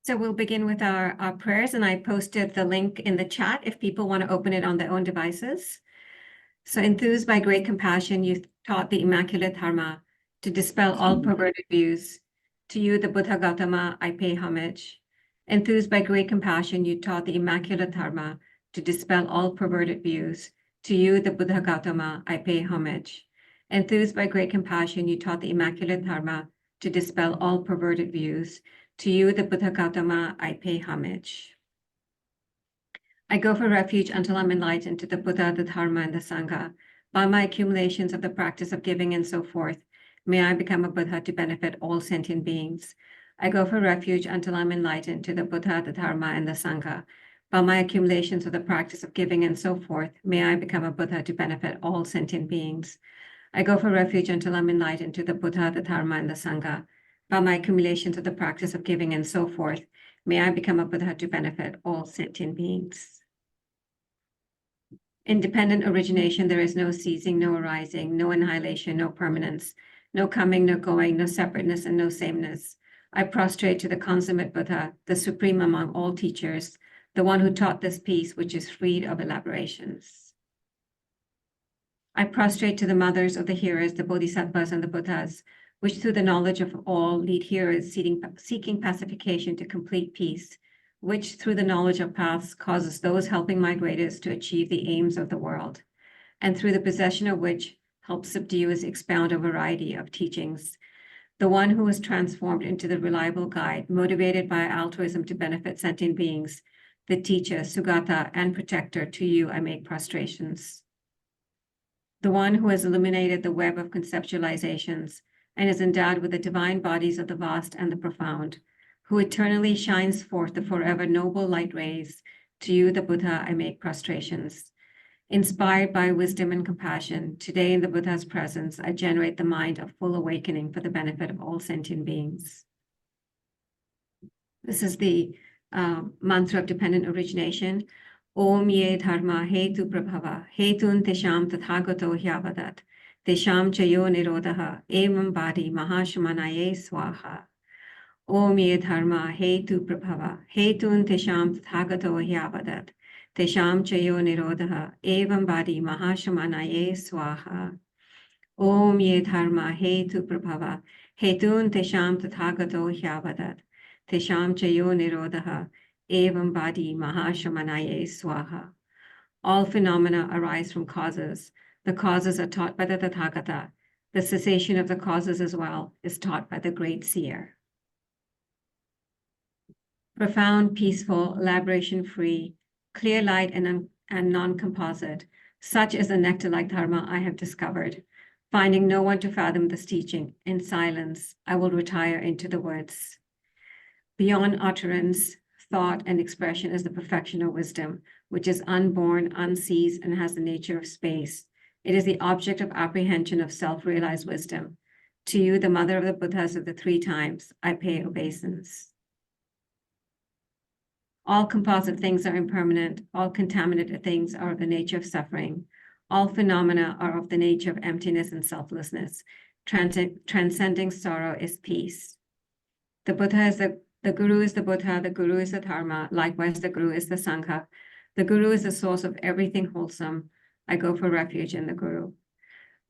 So we'll begin with our prayers, and I posted the link in the chat if people want to open it on their own devices. So enthused by great compassion, you taught the Immaculate Dharma to dispel all perverted views. To you, the Buddha Gautama, I pay homage. Enthused by great compassion, you taught the Immaculate Dharma to dispel all perverted views. To you, the Buddha Gautama, I pay homage. Enthused by great compassion, you taught the Immaculate Dharma to dispel all perverted views. To you, the Buddha Gautama, I pay homage. I go for refuge until I'm enlightened to the Buddha, the Dharma, and the Sangha. By my accumulations of the practice of giving and so forth, may I become a Buddha to benefit all sentient beings. I go for refuge until I'm enlightened to the Buddha, the Dharma, and the Sangha. By my accumulations of the practice of giving and so forth, may I become a Buddha to benefit all sentient beings. I go for refuge until I'm enlightened to the Buddha, the Dharma, and the Sangha. By my accumulations of the practice of giving and so forth, may I become a Buddha to benefit all sentient beings. Independent origination, there is no ceasing, no arising, no annihilation, no permanence, no coming, no going, no separateness, and no sameness. I prostrate to the consummate Buddha, the supreme among all teachers, the one who taught this peace, which is freed of elaborations. I prostrate to the mothers of the hearers, the Bodhisattvas and the Buddhas, which through the knowledge of all lead hearers seeking pacification to complete peace, which through the knowledge of paths causes those helping migrators to achieve the aims of the world, and through the possession of which helps subduers expound a variety of teachings. The one who is transformed into the reliable guide, motivated by altruism to benefit sentient beings, the teacher, Sugata, and protector, to you I make prostrations. The one who has illuminated the web of conceptualizations and is endowed with the divine bodies of the vast and the profound, who eternally shines forth the forever noble light rays, to you, the Buddha, I make prostrations. Inspired by wisdom and compassion, today in the Buddha's presence, I generate the mind of full awakening for the benefit of all sentient beings. This is the mantra of dependent origination. Om ye dharma hetu prabhava, hetun tesham tathagato hyavadat, tesham chayo nirodha, evam badi mahashamanaye swaha. Om ye dharma hetu prabhava, hetun tesham tathagato hyavadat, tesham chayo nirodha, evam badi mahashamanaye swaha. Om ye dharma hetu prabhava, hetun tesham tathagato hyavadat, tesham chayo nirodha, evam badi mahashamanaye swaha. All phenomena arise from causes. The causes are taught by the Tathagata. The cessation of the causes as well is taught by the great seer. Profound, peaceful, elaboration-free, clear light and non-composite, such is the nectar-like dharma I have discovered. Finding no one to fathom this teaching, in silence, I will retire into the woods. Beyond utterance, thought, and expression is the perfection of wisdom, which is unborn, unseized, and has the nature of space. It is the object of apprehension of self-realized wisdom. To you, the mother of the Buddhas of the three times, I pay obeisance. All composite things are impermanent. All contaminated things are of the nature of suffering. All phenomena are of the nature of emptiness and selflessness. Transcending sorrow is peace. The Buddha is the Guru is the Buddha, the Guru is the Dharma, likewise the Guru is the Sangha. The Guru is the source of everything wholesome. I go for refuge in the Guru.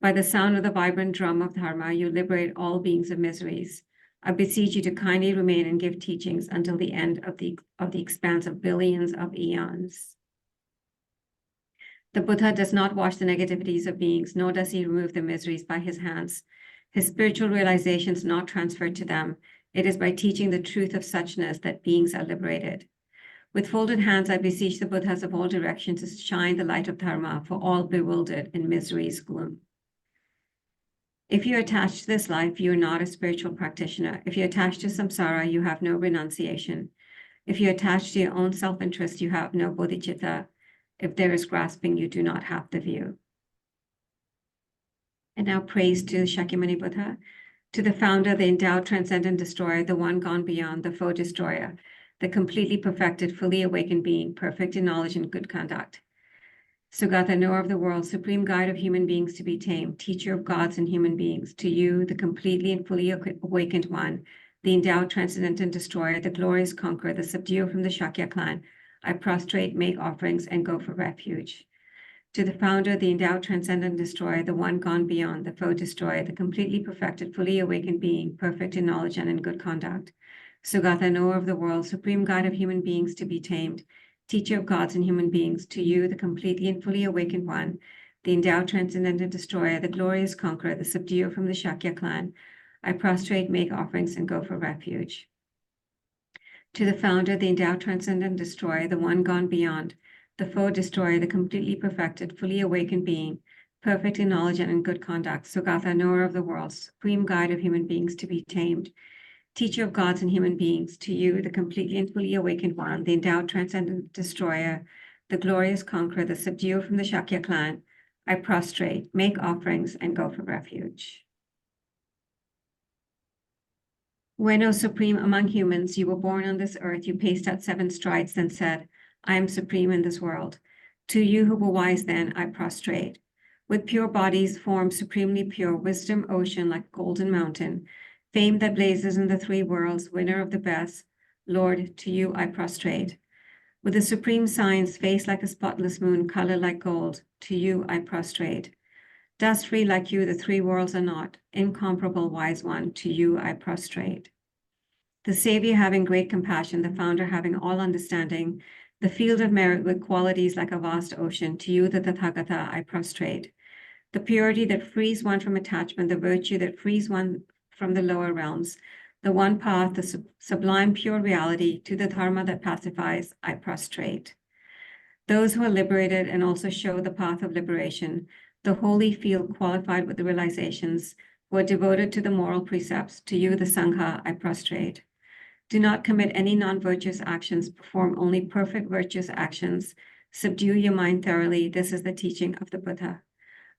By the sound of the vibrant drum of Dharma, you liberate all beings of miseries. I beseech you to kindly remain and give teachings until the end of the expanse of billions of eons. The Buddha does not wash the negativities of beings, nor does he remove the miseries by his hands. His spiritual realizations not transferred to them. It is by teaching the truth of suchness that beings are liberated. With folded hands, I beseech the Buddhas of all directions to shine the light of Dharma for all bewildered in misery's gloom. If you are attached to this life, you are not a spiritual practitioner. If you're attached to samsara, you have no renunciation. If you're attached to your own self-interest, you have no bodhicitta. If there is grasping, you do not have the view. And now praise to Shakyamuni Buddha, to the founder, the endowed transcendent destroyer, the one gone beyond, the foe destroyer, the completely perfected, fully awakened being, perfect in knowledge and good conduct. Sugata, knower of the world, supreme guide of human beings to be tamed, teacher of gods and human beings, to you, the completely and fully awakened one, the endowed, transcendental destroyer, the glorious conqueror, the subduer from the Shakya clan, I prostrate, make offerings, and go for refuge. To the founder, the endowed, transcendent destroyer, the one gone beyond, the foe destroyer, the completely perfected, fully awakened being, perfect in knowledge and in good conduct. Sugatha, knower of the world, supreme guide of human beings to be tamed, teacher of gods and human beings, to you, the completely and fully awakened one, the endowed, transcendental destroyer, the glorious conqueror, the subduer from the Shakya clan, I prostrate, make offerings, and go for refuge. To the founder, the endowed, transcendent destroyer, the one gone beyond, the foe destroyer, the completely perfected, fully awakened being, perfect in knowledge and in good conduct, Sugatha, knower of the world, supreme guide of human beings to be tamed, teacher of gods and human beings, to you, the completely and fully awakened one, the endowed, transcendent destroyer, the glorious conqueror, the subduer from the Shakya clan, I prostrate, make offerings, and go for refuge. When, O supreme among humans, you were born on this earth, you paced out 7 strides, then said, I am supreme in this world. To you who were wise then, I prostrate. With pure bodies, form supremely pure, wisdom ocean like golden mountain, fame that blazes in the 3 worlds, winner of the best, Lord, to you I prostrate. With the supreme signs, face like a spotless moon, color like gold, to you I prostrate. Dust free like you, the 3 worlds are not, incomparable wise one, to you I prostrate. The Savior having great compassion, the founder having all understanding, the field of merit with qualities like a vast ocean, to you the Tathagata I prostrate. The purity that frees one from attachment, the virtue that frees one from the lower realms, the one path, the sublime pure reality, to the dharma that pacifies, I prostrate. Those who are liberated and also show the path of liberation, the holy field qualified with the realizations, who are devoted to the moral precepts, to you, the Sangha, I prostrate. Do not commit any non-virtuous actions, perform only perfect virtuous actions, subdue your mind thoroughly, this is the teaching of the Buddha.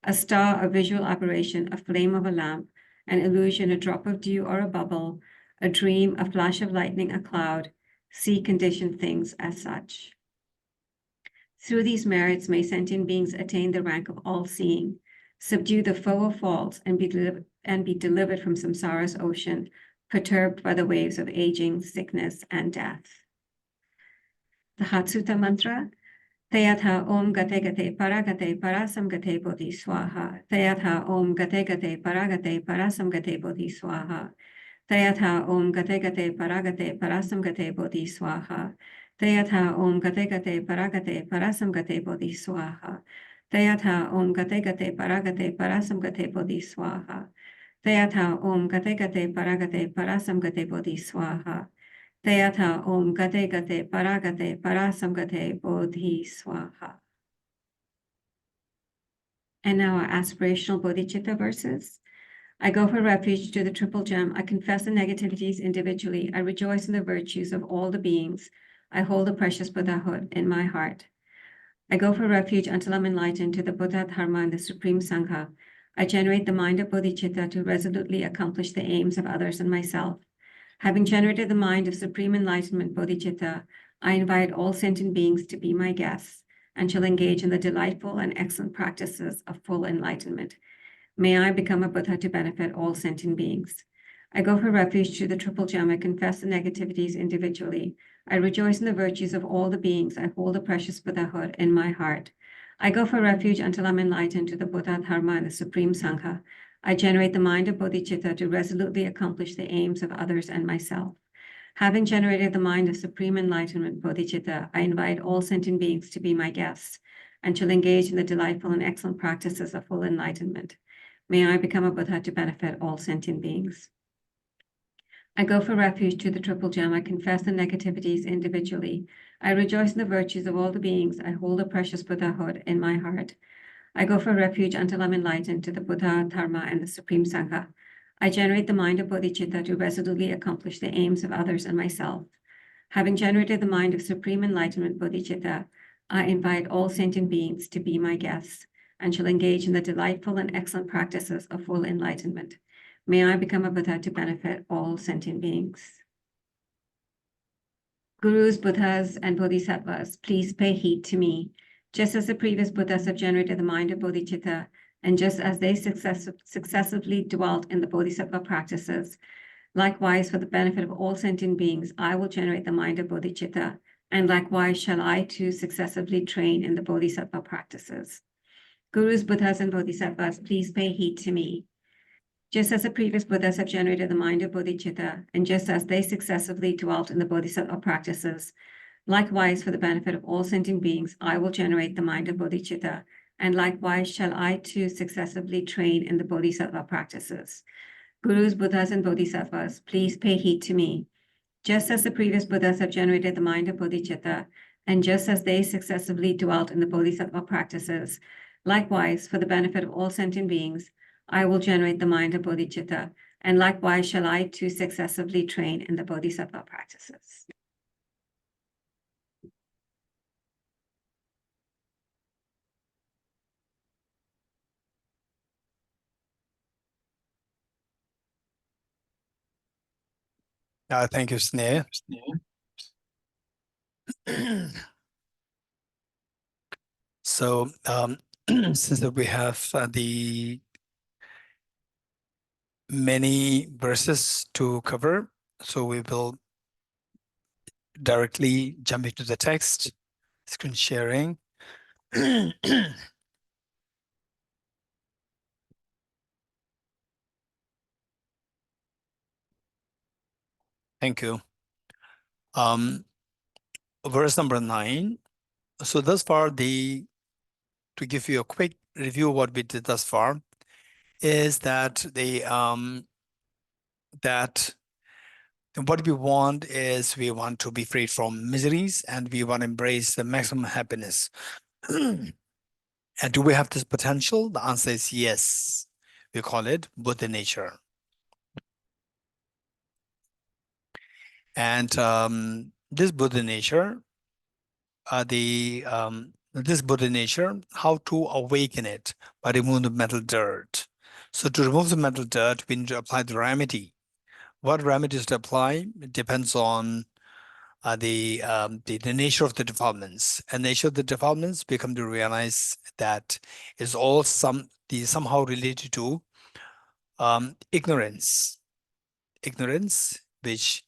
A star, a visual aberration, a flame of a lamp, an illusion, a drop of dew or a bubble, a dream, a flash of lightning, a cloud, see conditioned things as such. Through these merits may sentient beings attain the rank of all-seeing, subdue the foe of faults, and be delivered from samsara's ocean, perturbed by the waves of aging, sickness, and death. The Hatsuta mantra. Tayatha om gate gate paragate parasam gate bodhi swaha. Tayatha om gate gate paragate parasam gate bodhi swaha. Tayatha om gate gate paragate parasam gate bodhi swaha. Tayatha om gate gate paragate parasam gate bodhi swaha. Tayatha om gate gate paragate parasam gate bodhi swaha. Tayatha om gate gate paragate parasam gate bodhi swaha. Tayatha om gate gate paragate parasam gate bodhi swaha. And now our aspirational bodhicitta verses. I go for refuge to the triple gem. I confess the negativities individually. I rejoice in the virtues of all the beings. I hold the precious Buddhahood in my heart. I go for refuge until I'm enlightened to the Buddha, Dharma, and the Supreme Sangha. I generate the mind of bodhicitta to resolutely accomplish the aims of others and myself. Having generated the mind of supreme enlightenment, bodhicitta, I invite all sentient beings to be my guests and shall engage in the delightful and excellent practices of full enlightenment. May I become a Buddha to benefit all sentient beings. I go for refuge to the triple gem. I confess the negativities individually. I rejoice in the virtues of all the beings. I hold the precious Buddhahood in my heart. I go for refuge until I'm enlightened to the Buddha, Dharma, and the Supreme Sangha. I generate the mind of bodhicitta to resolutely accomplish the aims of others and myself. Having generated the mind of supreme enlightenment, bodhicitta, I invite all sentient beings to be my guests and shall engage in the delightful and excellent practices of full enlightenment. May I become a Buddha to benefit all sentient beings. I go for refuge to the triple gem. I confess the negativities individually. I rejoice in the virtues of all the beings. I hold the precious Buddhahood in my heart. I go for refuge until I'm enlightened to the Buddha, Dharma, and the Supreme Sangha. I generate the mind of bodhicitta to resolutely accomplish the aims of others and myself. Having generated the mind of supreme enlightenment, bodhicitta, I invite all sentient beings to be my guests and shall engage in the delightful and excellent practices of full enlightenment. May I become a Buddha to benefit all sentient beings. Gurus, Buddhas, and Bodhisattvas, please pay heed to me. Just as the previous Buddhas have generated the mind of bodhicitta, and just as they successively dwelt in the bodhisattva practices, Likewise, for the benefit of all sentient beings, I will generate the mind of bodhicitta, and likewise shall I too successively train in the bodhisattva practices. Gurus, Buddhas, and Bodhisattvas, please pay heed to me. Just as the previous Buddhas have generated the mind of bodhicitta, and just as they successively dwelt in the bodhisattva practices, likewise, for the benefit of all sentient beings, I will generate the mind of bodhicitta, and likewise shall I too successively train in the bodhisattva practices. Gurus, Buddhas, and Bodhisattvas, please pay heed to me. Just as the previous Buddhas have generated the mind of bodhicitta, and just as they successively dwelt in the bodhisattva practices, likewise, for the benefit of all sentient beings, I will generate the mind of bodhicitta, and likewise shall I too successively train in the bodhisattva practices. Thank you, Sneh. So, since we have the many verses to cover, so we will directly jump into the text. Screen sharing. Thank you. Verse number 9. So thus far, to give you a quick review of what we did thus far, is that what we want is we want to be free from miseries and we want to embrace the maximum happiness. And do we have this potential? The answer is yes. We call it Buddha nature. And this Buddha nature, this Buddha nature, how to awaken it by removing the mental dirt. So to remove the mental dirt, we need to apply the remedy. What remedies to apply? It depends on the nature of the developments. And nature of the developments become to realize that is all somehow related to ignorance. Ignorance, which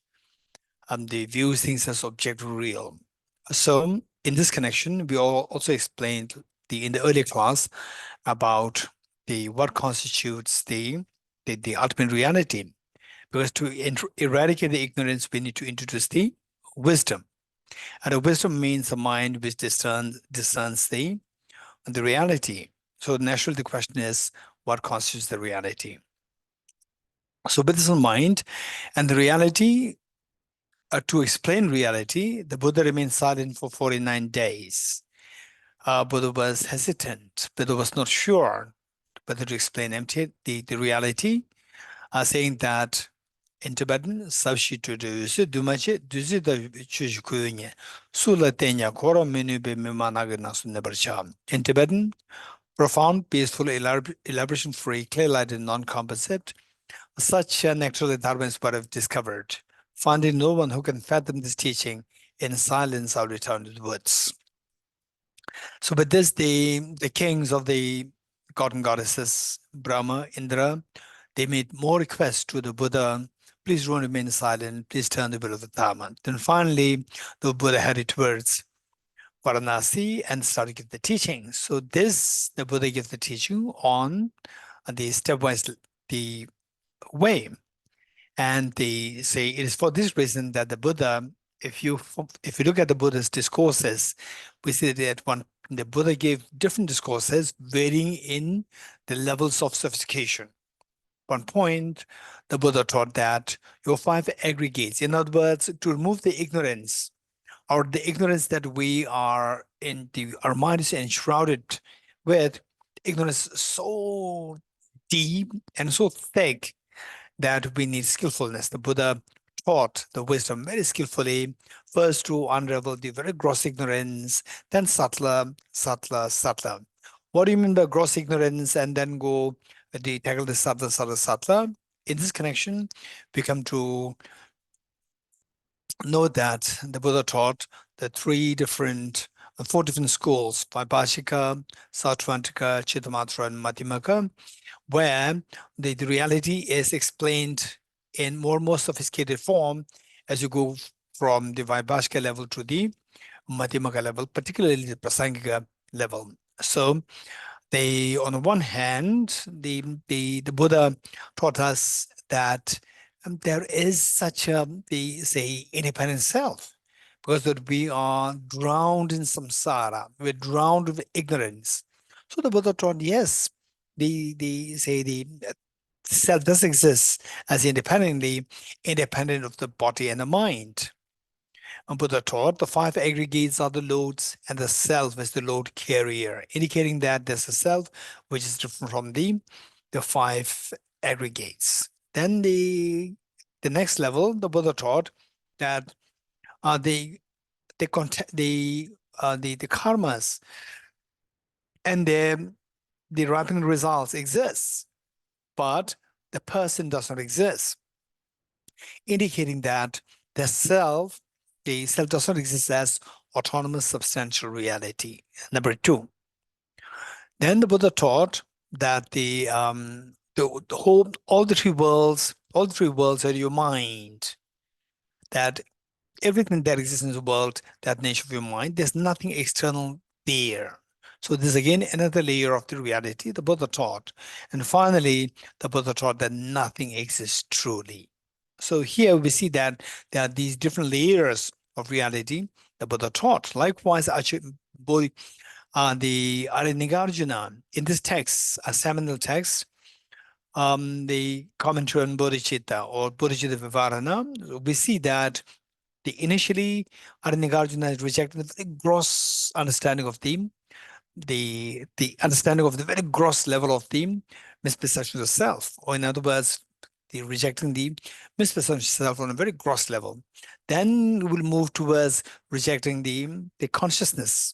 they view things as objective real. So in this connection, we also explained in the earlier class about what constitutes the ultimate reality. Because to eradicate the ignorance, we need to introduce the wisdom. And the wisdom means a mind which discerns the reality. So naturally, the question is, what constitutes the reality? So with this in mind, and the reality, to explain reality, the Buddha remained silent for 49 days. Buddha was hesitant. Buddha was not sure whether to explain the reality, saying that in Tibetan, in Tibetan, profound, peaceful, elaboration-free, clear-lighted, non-composite, such an actually Dharma is what I've discovered. Finding no one who can fathom this teaching, in silence I'll return to the woods. So with this, the kings of the god and goddesses, Brahma, Indra, they made more requests to the Buddha. Please don't remain silent. Please turn the will of the Dharma. Then finally, the Buddha headed towards Varanasi and started to give the teaching. So the Buddha gives the teaching on the stepwise the way. And they say it is for this reason that the Buddha, if you look at the Buddha's discourses, we see that the Buddha gave different discourses varying in the levels of sophistication. One point, the Buddha taught that your 5 aggregates, in other words, to remove the ignorance, or the ignorance that we are our mind is enshrouded with, ignorance so deep and so thick that we need skillfulness. The Buddha taught the wisdom very skillfully, first to unravel the very gross ignorance, then subtler. What do you mean by gross ignorance? And then tackle the subtler. In this connection, we come to know that the Buddha taught the 4 different schools, Vaibhashika, Sautrantika, Chittamatra, and Madhyamaka, where the reality is explained in more sophisticated form as you go from the Vaibhashika level to the Madhyamaka level, particularly the Prasangika level. So on the one hand, the Buddha taught us that there is such a independent self, because that we are drowned in samsara, we're drowned with ignorance. So the Buddha taught, yes, the self does exist as independent of the body and the mind. And Buddha taught the five aggregates are the loads, and the self is the load carrier, indicating that there's a self which is different from the five aggregates. Then the next level, the Buddha taught that the karmas and the ripening results exist, but the person does not exist, indicating that the self does not exist as autonomous substantial reality. Number two. Then the Buddha taught that all the three worlds are your mind. That everything that exists in the world, that nature of your mind, there's nothing external there. So this is again another layer of the reality the Buddha taught. And finally, the Buddha taught that nothing exists truly. So here we see that there are these different layers of reality the Buddha taught. Likewise, the Nagarjuna, in this text, a seminal text, the commentary on Bodhicitta or Bodhicittavivārana, we see that initially Nagarjuna is rejecting the very gross understanding of the understanding of the very gross level of the misperception of the self, or in other words, rejecting the misperception of self on a very gross level. Then we'll move towards rejecting the consciousness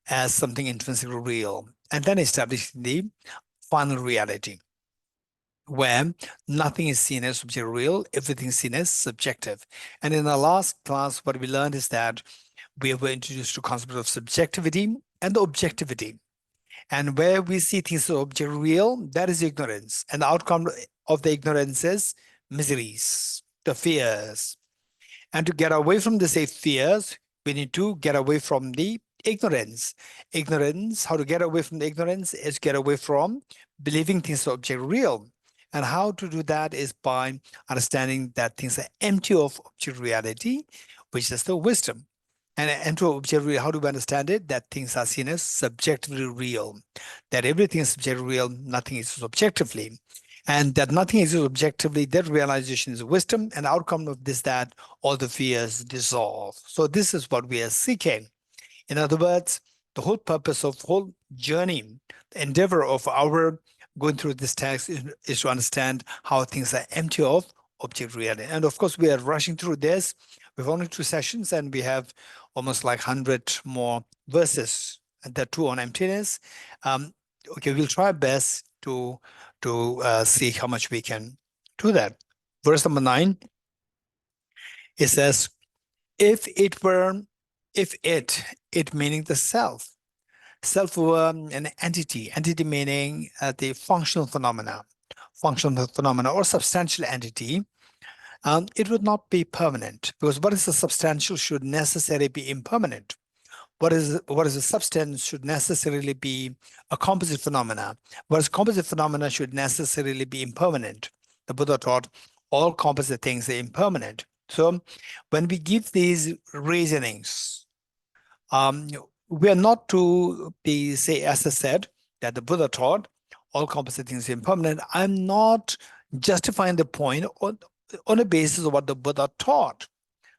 as something intrinsically real, and then establishing the final reality, where nothing is seen as subjective real, everything is seen as subjective. And in our last class, what we learned is that we were introduced to the concept of subjectivity and the objectivity. And where we see things as objective real, that is ignorance. And the outcome of the ignorance is miseries, the fears. And to get away from the fears, we need to get away from the ignorance. How to get away from the ignorance is get away from believing things are objective real. And how to do that is by understanding that things are empty of objective reality, which is the wisdom. And empty of objective reality, how do we understand it? That things are seen as subjectively real. That everything is subjectively real, nothing is objectively. And that nothing is objectively, that realization is wisdom, and the outcome of this, that all the fears dissolve. So this is what we are seeking. In other words, the whole purpose of the whole journey, the endeavor of our going through this text is to understand how things are empty of objective reality. And of course, we are rushing through this. We've only 2 sessions, and we have almost like 100 more verses, and there are 2 on emptiness. Okay, we'll try our best to see how much we can do that. Verse number 9, it says, if it meaning the self were an entity meaning the functional phenomena or substantial entity, it would not be permanent, because what is a substantial should necessarily be impermanent. What is a substance should necessarily be a composite phenomena. Whereas composite phenomena should necessarily be impermanent. The Buddha taught all composite things are impermanent. So when we give these reasonings, we are not to be, say, as I said, that the Buddha taught all composite things are impermanent. I'm not justifying the point on the basis of what the Buddha taught.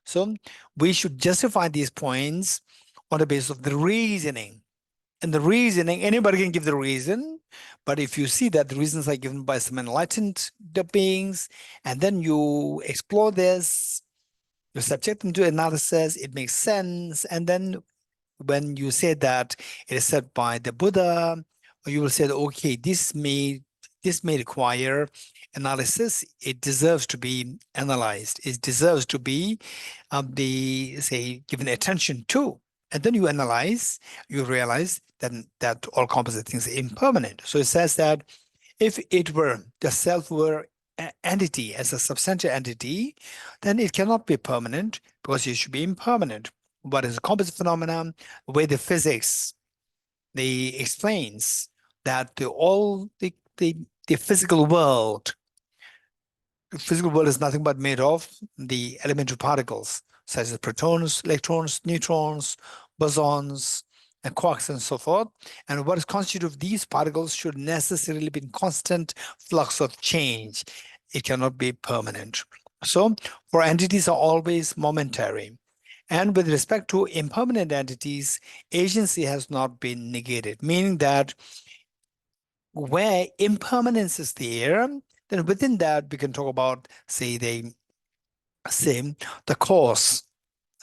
So we should justify these points on the basis of the reasoning. And the reasoning, anybody can give the reason, but if you see that the reasons are given by some enlightened beings, and then you explore this, you subject them to analysis, it makes sense. And then when you say that it is said by the Buddha, you will say, okay, this may require analysis. It deserves to be analyzed. It deserves to be given attention to. And then you analyze, you realize that all composite things are impermanent. So it says that if the self were entity, as a substantial entity, then it cannot be permanent because it should be impermanent. What is a composite phenomenon? Where the physics, they explains that the physical world is nothing but made of the elementary particles, such as protons, electrons, neutrons, bosons, and quarks, and so forth. And what is constituted of these particles should necessarily be in constant flux of change. It cannot be permanent. So, for entities are always momentary. And with respect to impermanent entities, agency has not been negated, meaning that where impermanence is there, then within that we can talk about, say, the cause.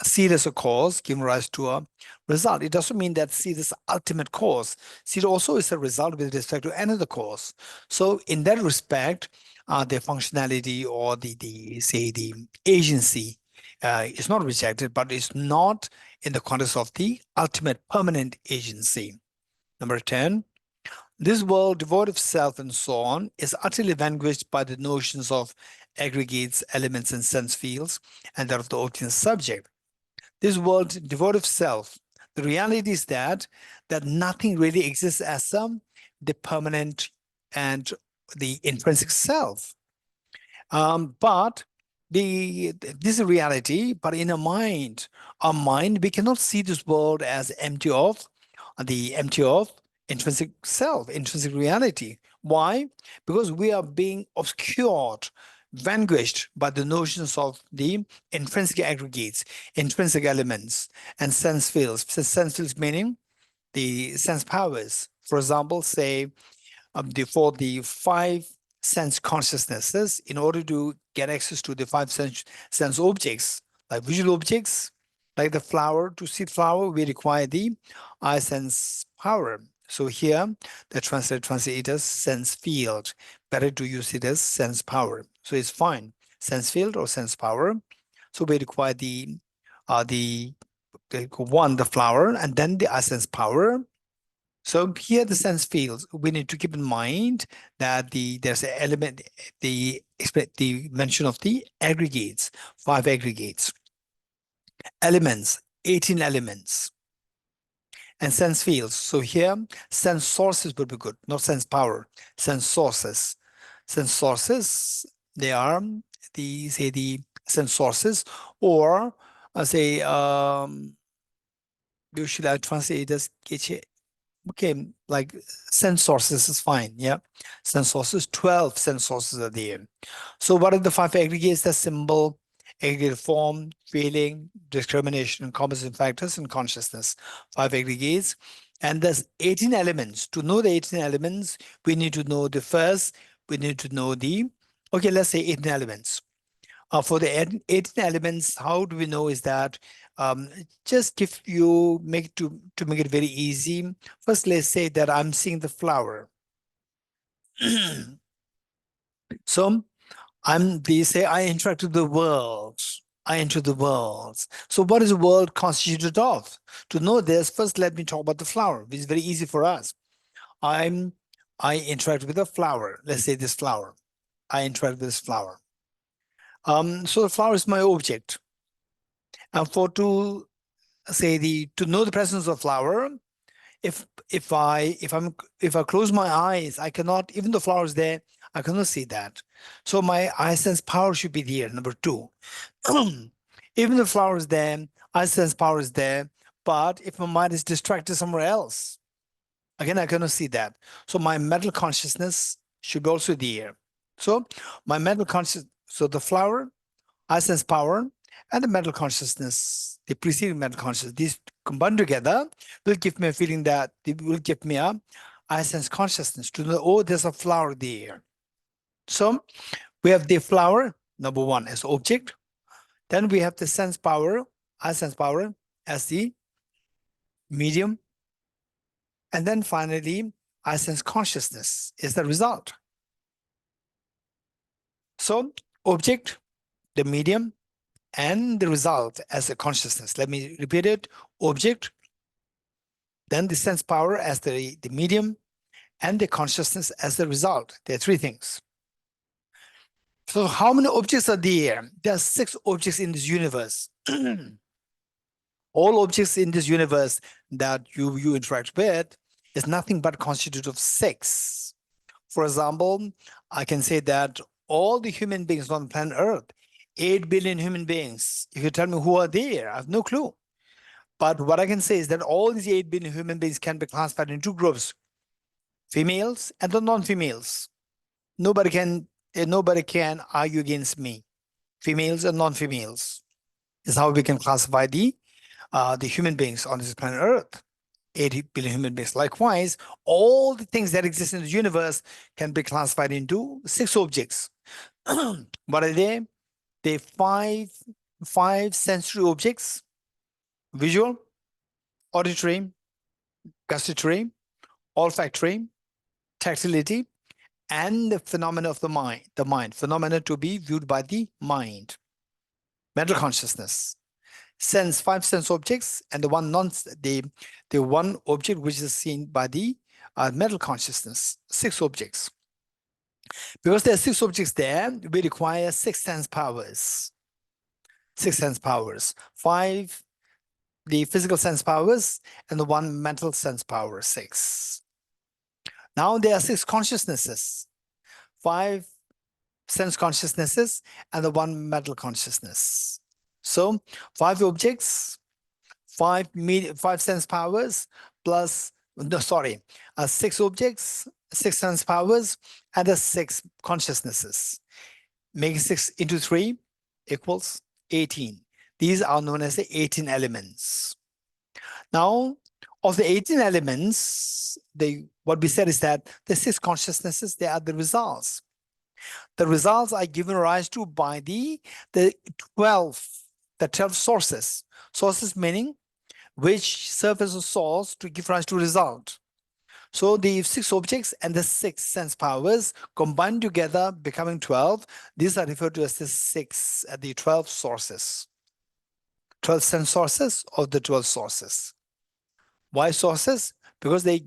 Seed as a cause giving rise to a result. It doesn't mean that seed is the ultimate cause. Seed also is a result with respect to another cause. So in that respect, the functionality or the agency is not rejected, but it's not in the context of the ultimate permanent agency. Number 10, this world devoid of self and so on is utterly vanquished by the notions of aggregates, elements, and sense fields, and that of the obtained subject. This world devoid of self, the reality is that nothing really exists as the permanent and the intrinsic self. But this is reality, but in our mind, we cannot see this world as empty of intrinsic self, intrinsic reality. Why? Because we are being obscured, vanquished by the notions of the intrinsic aggregates, intrinsic elements, and sense fields. Sense fields meaning the sense powers. For example, say for the 5 sense consciousnesses, in order to get access to the 5 sense objects, like visual objects, like the flower, to see flower, we require the eye sense power. So here, the translate as sense field. Better to use it as sense power. So it's fine, sense field or sense power. So we require the flower, and then the eye sense power. So here the sense fields, we need to keep in mind that there's an element, the mention of the aggregates, 5 aggregates, elements, 18 elements, and sense fields. So here, sense sources would be good, not sense power, sense sources. Sense sources, they are the sense sources, or should I translate it as Geshe? Okay, like sense sources is fine, yeah. Sense sources, 12 sense sources are there. So what are the 5 aggregates? The symbol, aggregate form, feeling, discrimination, composite factors, and consciousness. 5 aggregates. And there's 18 elements. To know the 18 elements, we need to know okay, let's say 18 elements. For the 18 elements, how do we know is that just if you make it very easy, first let's say that I'm seeing the flower. So I interact with the world. I enter the world. So what is the world constituted of? To know this, first let me talk about the flower, which is very easy for us. I interact with the flower. Let's say this flower. I interact with this flower. So the flower is my object. And to know the presence of flower, if I close my eyes, I cannot, even though flower is there, I cannot see that. So my eye sense power should be there. Number 2, even the flower is there, eye sense power is there, but if my mind is distracted somewhere else, again I cannot see that. So my mental consciousness should be also there. So my mental consciousness, so the flower, eye sense power, and the mental consciousness, the preceding mental consciousness, these combined together will give me a feeling that it will give me a eye sense consciousness to know, oh, there's a flower there. So we have the flower, number 1, as object. Then we have the sense power, eye sense power, as the medium. And then finally, eye sense consciousness is the result. So object, the medium, and the result as a consciousness. Let me repeat it. Object, then the sense power as the medium, and the consciousness as the result. There are 3 things. So how many objects are there? There are 6 objects in this universe. All objects in this universe that you interact with is nothing but constituted of 6. For example, I can say that all the human beings on planet Earth, 8 billion human beings, if you tell me who are there, I have no clue. But what I can say is that all these 8 billion human beings can be classified in 2 groups, females and the non-females. Nobody can argue against me. Females and non-females is how we can classify the human beings on this planet Earth. 80 billion human beings. Likewise, all the things that exist in the universe can be classified into 6 objects. What are they? They five sensory objects: visual, auditory, gustatory, olfactory, tactility, and the phenomena of the mind, phenomena to be viewed by the mind, mental consciousness. 5 sense objects, and the one object which is seen by the mental consciousness. 6 objects. Because there are 6 objects there, we require 6 sense powers. 6 sense powers. 5 the physical sense powers, and the 1 mental sense power. 6. Now there are 6 consciousnesses. 5 sense consciousnesses and the 1 mental consciousness. So 5 objects, 5 sense powers plus 6 objects, 6 sense powers, and the 6 consciousnesses. Making 6 into 3 equals 18. These are known as the 18 elements. Now, of the 18 elements, what we said is that the 6 consciousnesses, they are the results. The results are given rise to by the 12 sources. Sources meaning which serve as a source to give rise to result. So the 6 objects and the 6 sense powers combined together becoming 12. These are referred to as the 12 sources. 12 sense sources of the 12 sources. Why sources? Because they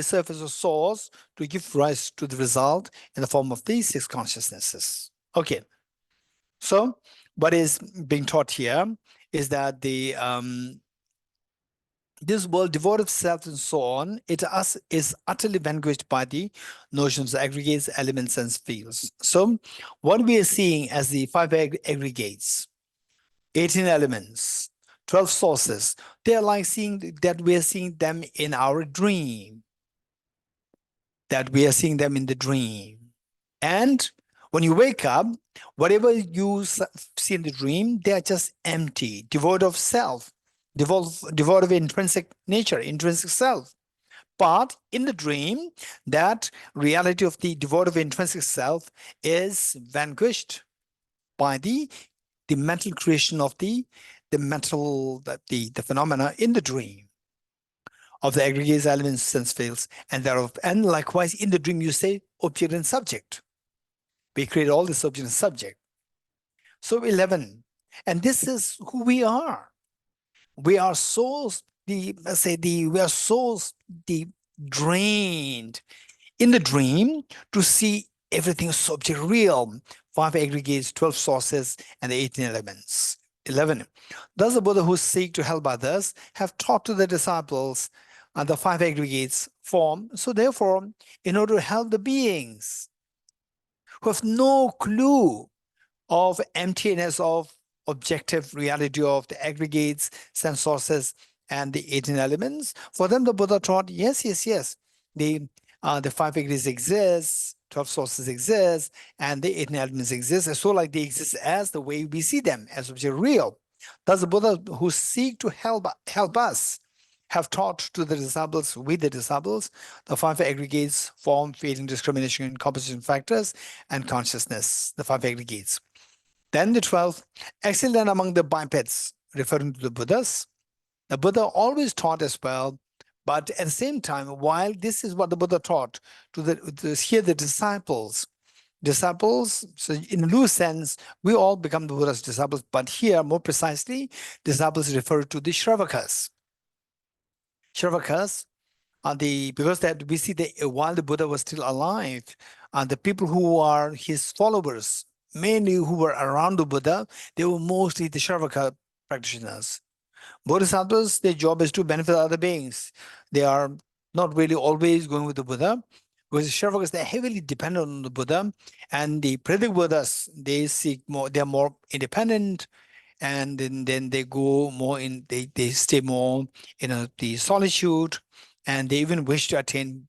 serve as a source to give rise to the result in the form of these 6 consciousnesses. Okay. So what is being taught here is that this world devoid of self and so on, is utterly vanquished by the notions of aggregates, elements, and fields. So what we are seeing as the 5 aggregates, 18 elements, 12 sources, they are like we are seeing them in our dream. That we are seeing them in the dream. And when you wake up, whatever you see in the dream, they are just empty, devoid of self, devoid of intrinsic nature, intrinsic self. But in the dream, that reality of the devoid of intrinsic self is vanquished by the mental creation of the phenomena in the dream of the aggregates, elements, sense fields, and thereof. And likewise, in the dream, you say object and subject. We create all this object and subject. So 11, and this is who we are. We are souls. We are souls drained in the dream to see everything subject real. 5 aggregates, 12 sources, and the 18 elements. 11. Thus the Buddha who seek to help others have taught to the disciples the 5 aggregates form. So therefore, in order to help the beings who have no clue of emptiness of objective reality of the aggregates, sense sources, and the 18 elements, for them the Buddha taught, yes, the 5 aggregates exist, 12 sources exist, and the 18 elements exist, so like they exist as the way we see them, as object real. Thus the Buddha who seek to help us have taught to the disciples, with the disciples, the 5 aggregates: form, feeling, discrimination, composition factors, and consciousness, the 5 aggregates. Then the 12, excellent among the bipeds, referring to the Buddhas. The Buddha always taught as well, but at the same time, while this is what the Buddha taught to the disciples, so in a loose sense, we all become the Buddha's disciples, but here, more precisely, disciples refer to the Shravakas. Shravakas are because that we see that while the Buddha was still alive, the people who are his followers, mainly who were around the Buddha, they were mostly the Sravaka practitioners. Bodhisattvas, their job is to benefit other beings. They are not really always going with the Buddha, because the Shravakas, they're heavily dependent on the Buddha, and the Pratik Buddhas, they seek more, they're more independent, and then they go more in, they stay more in the solitude, and they even wish to attain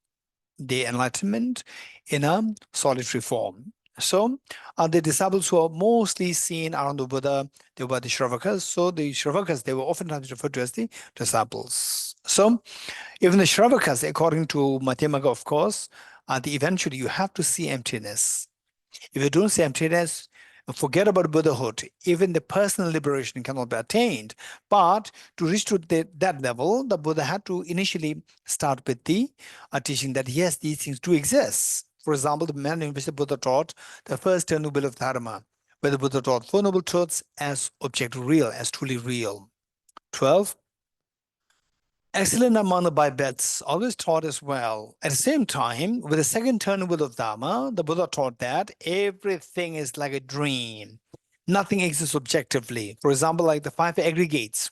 the enlightenment in a solitary form. So the disciples who are mostly seen around the Buddha, they were the Shravakas. So the Shravakas, they were oftentimes referred to as the disciples. So even the Shravakas, according to Madhyamaka, of course, eventually you have to see emptiness. If you don't see emptiness, forget about Buddhahood. Even the personal liberation cannot be attained. But to reach to that level, the Buddha had to initially start with the teaching that yes, these things do exist. For example, the manner in which the Buddha taught the first 10 noble of Dharma, where the Buddha taught 4 noble truths as objective real, as truly real. 12. Excellent among the bipeds, always taught as well. At the same time, with the second noble of Dharma, the Buddha taught that everything is like a dream. Nothing exists objectively. For example, like the 5 aggregates.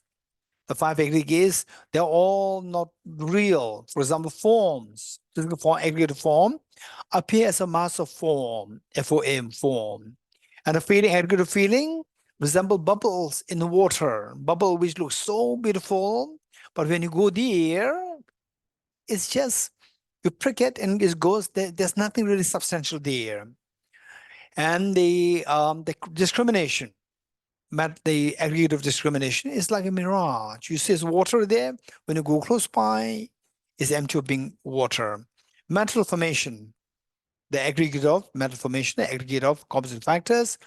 The 5 aggregates, they're all not real. For example, forms, physical form, aggregate form, appear as a mass of form, FOM form. And a feeling, aggregate feeling, resemble bubbles in the water. Bubble which looks so beautiful, but when you go there, it's just, you prick it and it goes, there's nothing really substantial there. And the discrimination, the aggregate of discrimination is like a mirage. You see there's water there, when you go close by, it's empty of being water. Mental formation, the aggregate of mental formation, the aggregate of composite factors,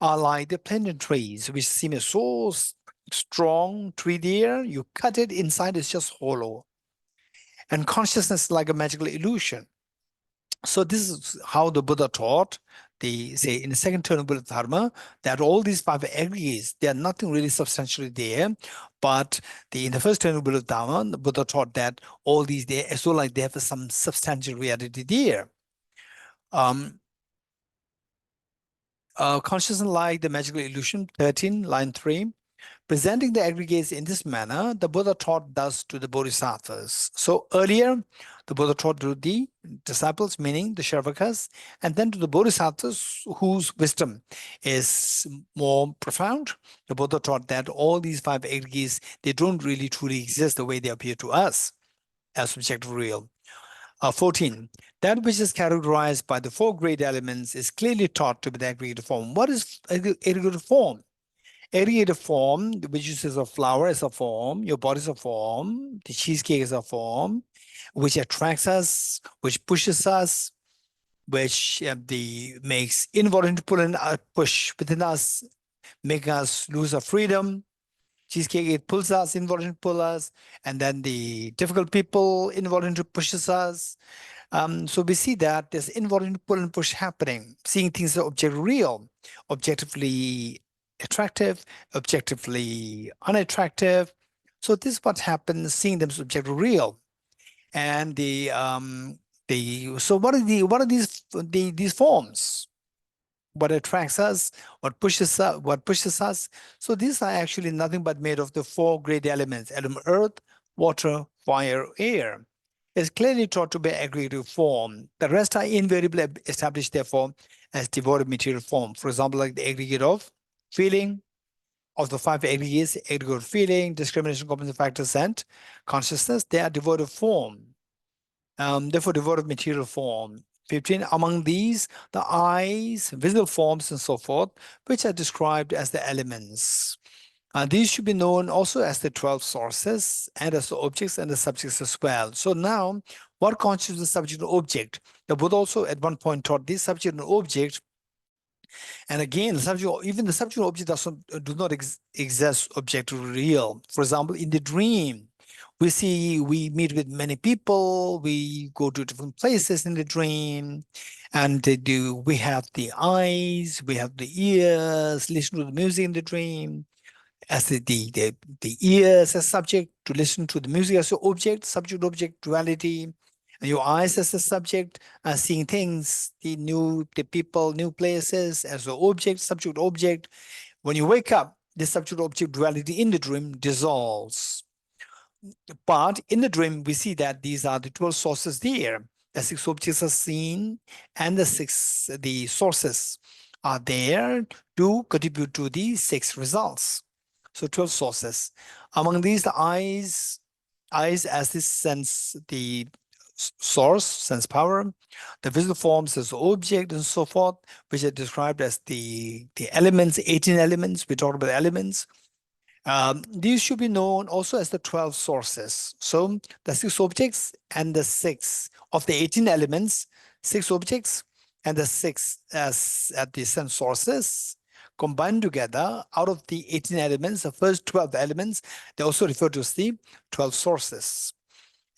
are like the plantain trees, which seem a so strong tree there, you cut it, inside it's just hollow. And consciousness is like a magical illusion. So this is how the Buddha taught, say in the second noble of Dharma, that all these 5 aggregates, they are nothing really substantially there. But in the first noble of Dharma, the Buddha taught that all these, they as well like they have some substantial reality there. Consciousness like the magical illusion, 13, line 3. Presenting the aggregates in this manner, the Buddha taught thus to the Bodhisattvas. So earlier, the Buddha taught to the disciples, meaning the Shravakas, and then to the Bodhisattvas, whose wisdom is more profound. The Buddha taught that all these 5 aggregates, they don't really truly exist the way they appear to us as subjective real. 14. That which is characterized by the 4 great elements is clearly taught to be the aggregated form. What is aggregated form? Aggregated form, which uses a flower as a form, your body is a form, the cheesecake is a form, which attracts us, which pushes us, which makes involuntary pull and push within us, making us lose our freedom. Cheesecake, it pulls us, involuntary pull us, and then the difficult people involuntary pushes us. So we see that there's involuntary pull and push happening, seeing things as objectively real, objectively attractive, objectively unattractive. So this is what happens, seeing them as objectively real. And so what are these forms? What attracts us, what pushes us. So these are actually nothing but made of the 4 great elements: element earth, water, fire, air. It's clearly taught to be aggregative form. The rest are invariably established, therefore, as devoid of material form. For example, like the aggregate of feeling, of the 5 aggregates, aggregate of feeling, discrimination, composite factors, and consciousness, they are devoid of form. Therefore, devoid of material form. 15. Among these, the eyes, visible forms, and so forth, which are described as the elements. These should be known also as the 12 sources and as the objects and the subjects as well. So now, what constitutes the subject and object? The Buddha also at one point taught this subject and object. And again, even the subject and object do not exist objectively real. For example, in the dream, we meet with many people, we go to different places in the dream, and we have the eyes, we have the ears, listen to the music in the dream, as the ears as subject, to listen to the music as the object, subject-object duality, And your eyes as the subject are seeing things, the people, new places as the object, subject, object. When you wake up, the subject object duality in the dream dissolves. But in the dream, we see that these are the 12 sources there. The 6 objects are seen, and the sources are there to contribute to the 6 results. So 12 sources. Among these, the eyes as this sense, the source, sense power, the visible forms as object, and so forth, which are described as the elements, 18 elements. We talked about elements. These should be known also as the 12 sources. So the 6 objects and the 6 of the 18 elements, 6 objects and the 6 as at the sense sources combined together out of the 18 elements, the first 12 elements, they also refer to as the 12 sources.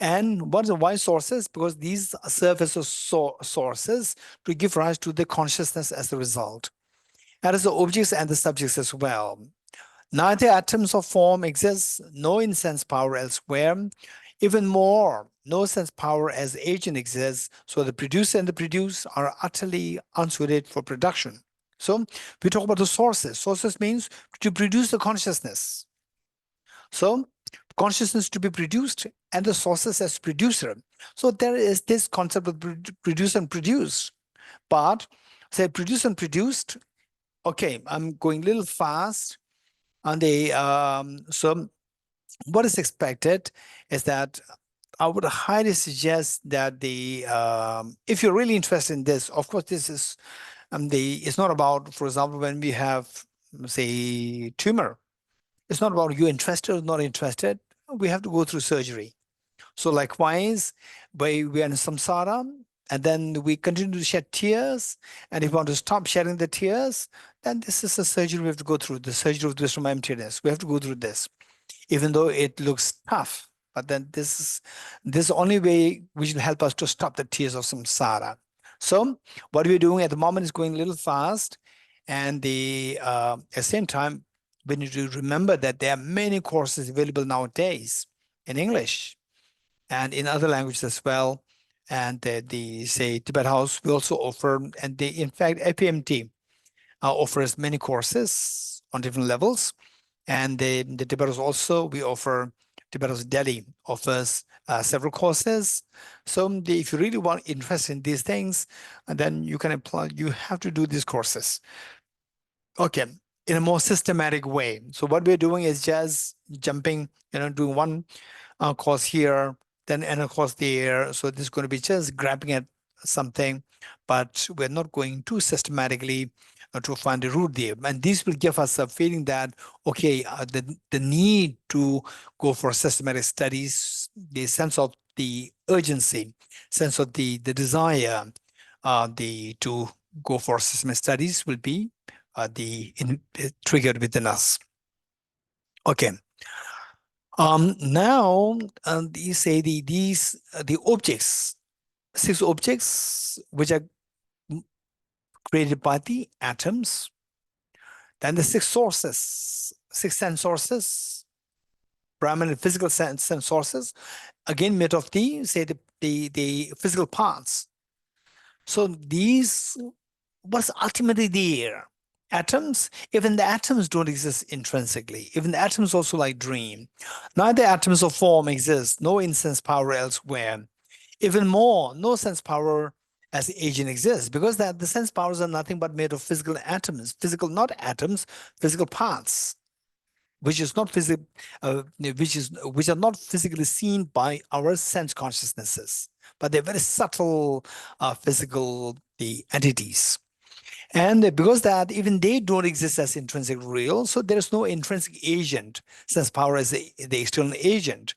And what are why sources? Because these serve as sources to give rise to the consciousness as a result. And as the objects and the subjects as well. Neither atoms or form exists, no in sense power elsewhere. Even more, no sense power as agent exists, so the producer and the produced are utterly unsuited for production. So we talk about the sources. Sources means to produce the consciousness. So consciousness to be produced and the sources as producer. So there is this concept of produce and produce. But say produce and produced, okay, I'm going a little fast. And so what is expected is that I would highly suggest that if you're really interested in this, of course, this is it's not about, for example, when we have, say, tumor, it's not about you interested or not interested. We have to go through surgery. So likewise, we are in samsara, and then we continue to shed tears. And if we want to stop shedding the tears, then this is a surgery we have to go through, the surgery of wisdom emptiness. We have to go through this, even though it looks tough. But then this is the only way which will help us to stop the tears of samsara. So what we're doing at the moment is going a little fast. And at the same time, we need to remember that there are many courses available nowadays in English and in other languages as well. And say Tibet House, we also offer, and in fact, APMT offers many courses on different levels. And the Tibet House also, we offer, Tibet House Delhi offers several courses. So if you really want interest in these things, then you can apply, you have to do these courses. Okay, in a more systematic way. So what we're doing is just jumping, doing one course here, then another course there. So this is going to be just grabbing at something, but we're not going too systematically to find the root there. And this will give us a feeling that, okay, the need to go for systematic studies, the sense of the urgency, sense of the desire, to go for systematic studies will be triggered within us. Okay. Now you say the objects, 6 objects which are created by the atoms, then the 6 sources, 6 sense sources, primarily physical sense sources, again made of the physical parts. So these, what's ultimately there? Atoms, even the atoms don't exist intrinsically. Even the atoms also like dream. Neither atoms or form exist, no insense power elsewhere. Even more, no sense power as the agent exists, because the sense powers are nothing but made of physical atoms, not atoms, physical parts, which is not physical, which are not physically seen by our sense consciousnesses, but they're very subtle physical entities. And because that even they don't exist as intrinsic real, so there is no intrinsic agent, sense power as the external agent.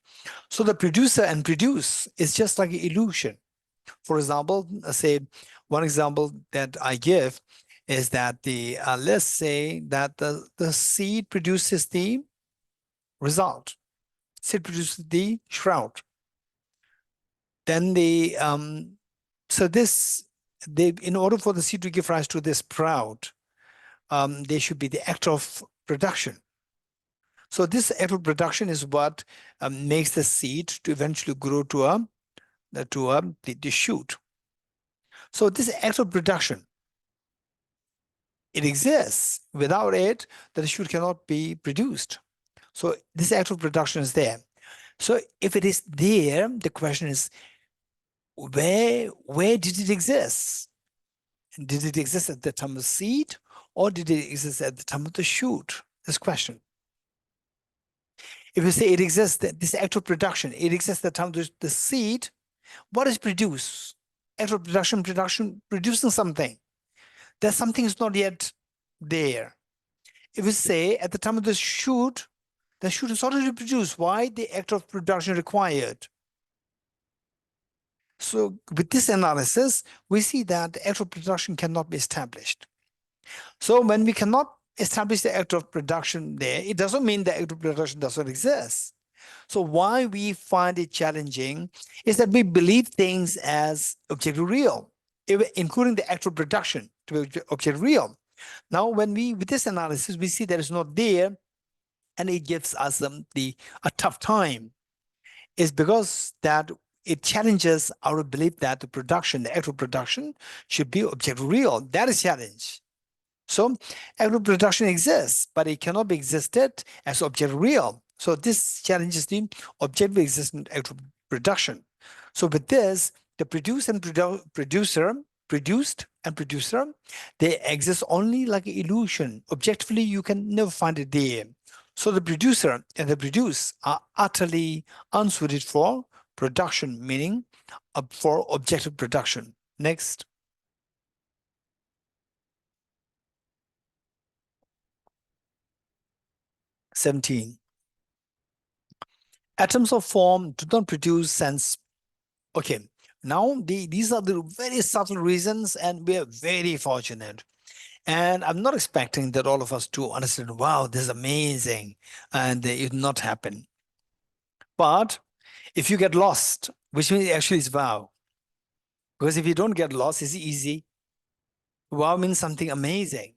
So the producer and produce is just like an illusion. For example, say one example that I give is that let's say that the seed produces the result. Seed produces the shroud. Then in order for the seed to give rise to this sprout, there should be the act of production. So this act of production is what makes the seed to eventually grow to a the shoot. So this act of production, it exists. Without it, the shoot cannot be produced. So this act of production is there. So if it is there, the question is, where did it exist? Did it exist at the time of the seed, or did it exist at the time of the shoot? This question. If you say it exists, this act of production, it exists at the time of the seed, what is produced? Act of production, producing something. That something is not yet there. If we say at the time of the shoot is already produced, why the act of production required? So with this analysis, we see that the act of production cannot be established. So when we cannot establish the act of production there, it doesn't mean the act of production doesn't exist. So why we find it challenging is that we believe things as objectively real, including the act of production to be objectively real. Now, when with this analysis, we see that it's not there, and it gives us a tough time. It's because that it challenges our belief that the actual production should be objectively real. That is challenge. So actual production exists, but it cannot be existed as objectively real. So this challenges the objectively existent actual production. So with this, the produced and producer, they exist only like an illusion. Objectively, you can never find it there. So the producer and the produced are utterly unsuited for production, meaning for objective production. Next. (17). Atoms of form do not produce sense. Okay, now these are the very subtle reasons, and we are very fortunate. And I'm not expecting that all of us to understand, wow, this is amazing, and it will not happen. But if you get lost, which means actually it's wow. Because if you don't get lost, it's easy. Wow means something amazing.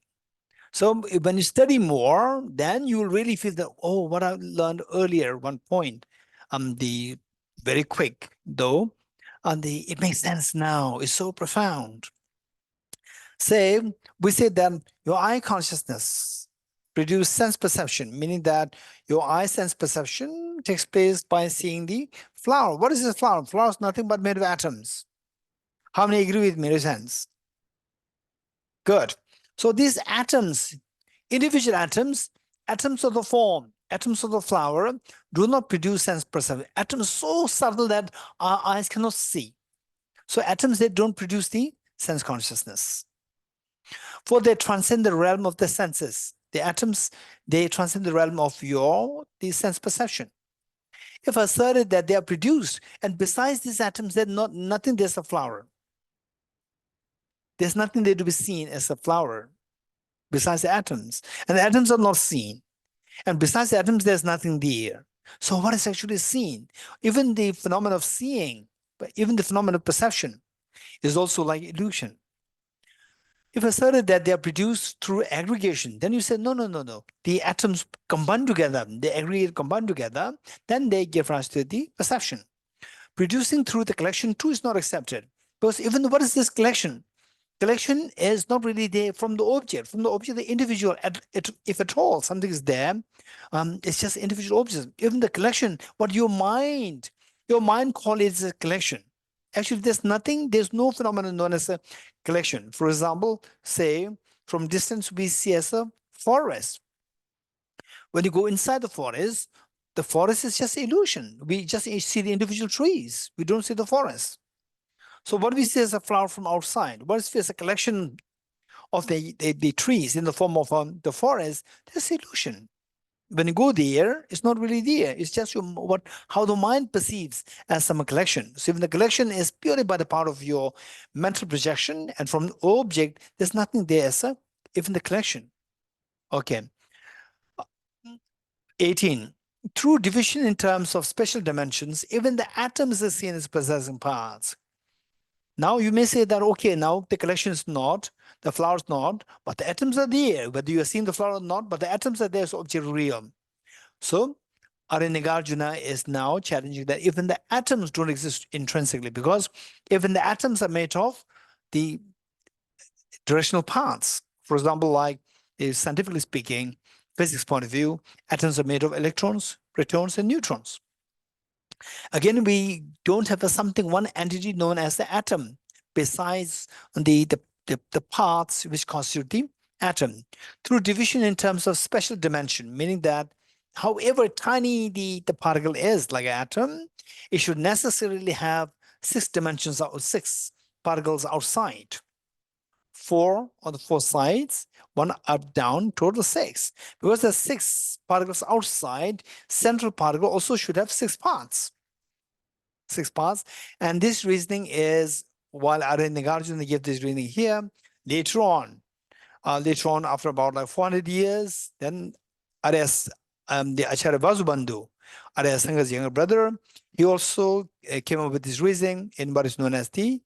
So when you study more, then you will really feel that, oh, what I learned earlier, one point, the very quick though, it makes sense now. It's so profound. We say that your eye consciousness produces sense perception, meaning that your eye sense perception takes place by seeing the flower. What is this flower? Flower is nothing but made of atoms. How many agree with me? Raise hands. Good. So these atoms, individual atoms of the form, atoms of the flower, do not produce sense perception. Atoms so subtle that our eyes cannot see. So atoms, they don't produce the sense consciousness. For they transcend the realm of the senses. The atoms, they transcend the realm of the sense perception. If asserted that they are produced, and besides these atoms, there's nothing, there's a flower. There's nothing there to be seen as a flower besides the atoms. And the atoms are not seen. And besides the atoms, there's nothing there. So what is actually seen? Even the phenomenon of seeing, but even the phenomenon of perception is also like illusion. If asserted that they are produced through aggregation, then you say, no. The atoms combine together, they aggregate, combine together, then they give rise to the perception. Producing through the collection too is not accepted. Because even what is this collection? Collection is not really there from the object. From the object, the individual, if at all something is there, it's just individual objects. Even the collection, what your mind calls it a collection. Actually, there's no phenomenon known as a collection. For example, say, from distance, we see as a forest. When you go inside the forest is just illusion. We just see the individual trees. We don't see the forest. So what we see as a flower from outside, what is as a collection of the trees in the form of the forest, that's illusion. When you go there, it's not really there. It's just how the mind perceives as some collection. So even the collection is purely by the power of your mental projection, and from the object, there's nothing there as even the collection. Okay. 18. Through division in terms of special dimensions, even the atoms are seen as possessing parts. Now you may say that, okay, now the collection is not, the flower is not, but the atoms are there. Whether you are seeing the flower or not, but the atoms are there, so object real. So Nagarjuna is now challenging that even the atoms don't exist intrinsically, because even the atoms are made of the directional paths. For example, like scientifically speaking, physics point of view, atoms are made of electrons, protons, and neutrons. Again, we don't have one entity known as the atom, besides the parts which constitute the atom. Through division in terms of special dimension, meaning that however tiny the particle is, like an atom, it should necessarily have 6 dimensions or 6 particles outside. 4 on the 4 sides, 1 up, down, total 6. Because there's 6 particles outside, central particle also should have 6 parts. 6 parts. And this reasoning is, while Nagarjuna gave this reasoning here, later on, after about like 400 years, then the Acharya Vasubandhu, Arya Sangha's younger brother, he also came up with this reasoning in what is known as the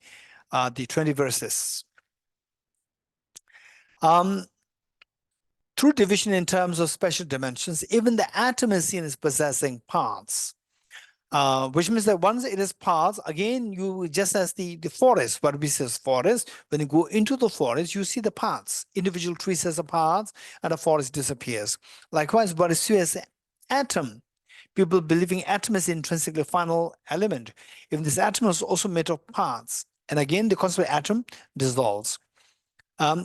20 verses. Through division in terms of special dimensions, even the atom is seen as possessing parts. Which means that once it is parts, again, you just as the forest, what we say is forest, when you go into the forest, you see the parts. Individual trees has a parts, and the forest disappears. Likewise, what is as atom? People believing atom is intrinsically final element. If this atom is also made of parts, and again, the concept of atom dissolves.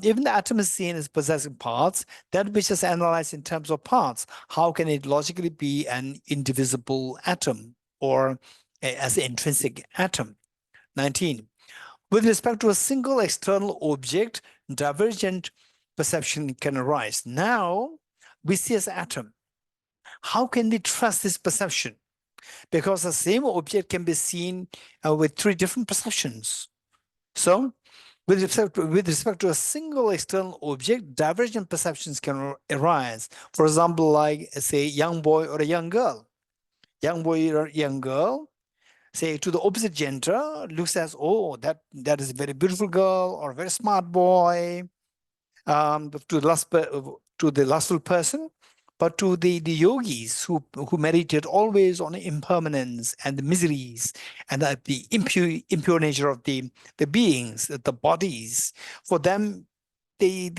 Even the atom is seen as possessing parts, that which is analyzed in terms of parts. How can it logically be an indivisible atom, or as an intrinsic atom? 19. With respect to a single external object, divergent perception can arise. Now, we see as atom. How can we trust this perception? Because the same object can be seen with 3 different perceptions. So, with respect to a single external object, divergent perceptions can arise. For example, like say a young boy or a young girl. Young boy or young girl, say to the opposite gender, looks as, oh, that is a very beautiful girl or a very smart boy. To the lustful person, but to the yogis who meditate always on impermanence and the miseries and the impure nature of the beings, the bodies, for them, the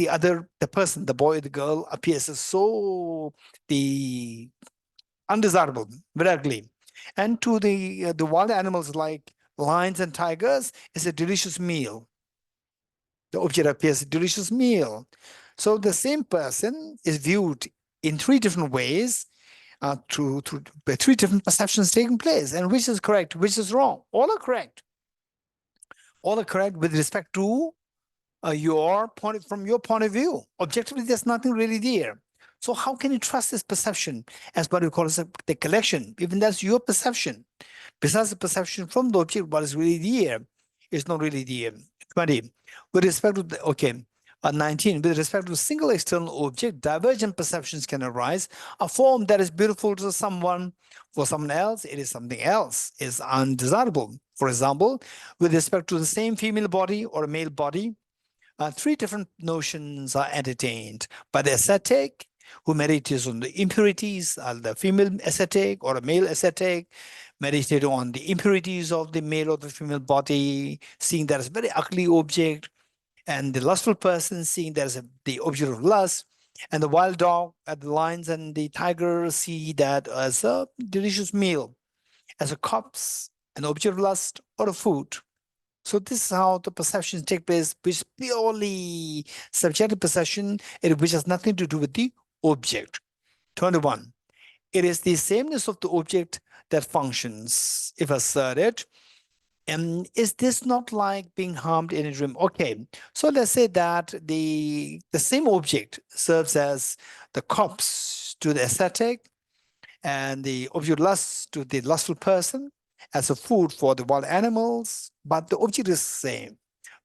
person, the boy or the girl, appears as so the undesirable, very ugly. And to the wild animals like lions and tigers, it's a delicious meal. The object appears a delicious meal. So the same person is viewed in 3 different ways, through 3 different perceptions taking place. And which is correct, which is wrong? All are correct. All are correct with respect to from your point of view. Objectively, there's nothing really there. So how can you trust this perception as what we call as the collection? Even that's your perception. Besides the perception from the object, what is really there is not really there. 20. With respect to 19. With respect to a single external object, divergent perceptions can arise. A form that is beautiful to someone, for someone else, it is something else, is undesirable. For example, with respect to the same female body or a male body, 3 different notions are entertained by the ascetic, who meditates on the impurities, the female ascetic or a male ascetic, meditate on the impurities of the male or the female body, seeing that as a very ugly object, and the lustful person seeing that as the object of lust, and the wild dog, the lions and the tiger see that as a delicious meal, as a corpse, an object of lust, or a food. So this is how the perceptions take place, which is purely subjective perception, which has nothing to do with the object. 21. It is the sameness of the object that functions, if asserted. And is this not like being harmed in a dream? Okay, so let's say that the same object serves as the corpse to the ascetic and the object of lust to the lustful person, as a food for the wild animals, but the object is the same.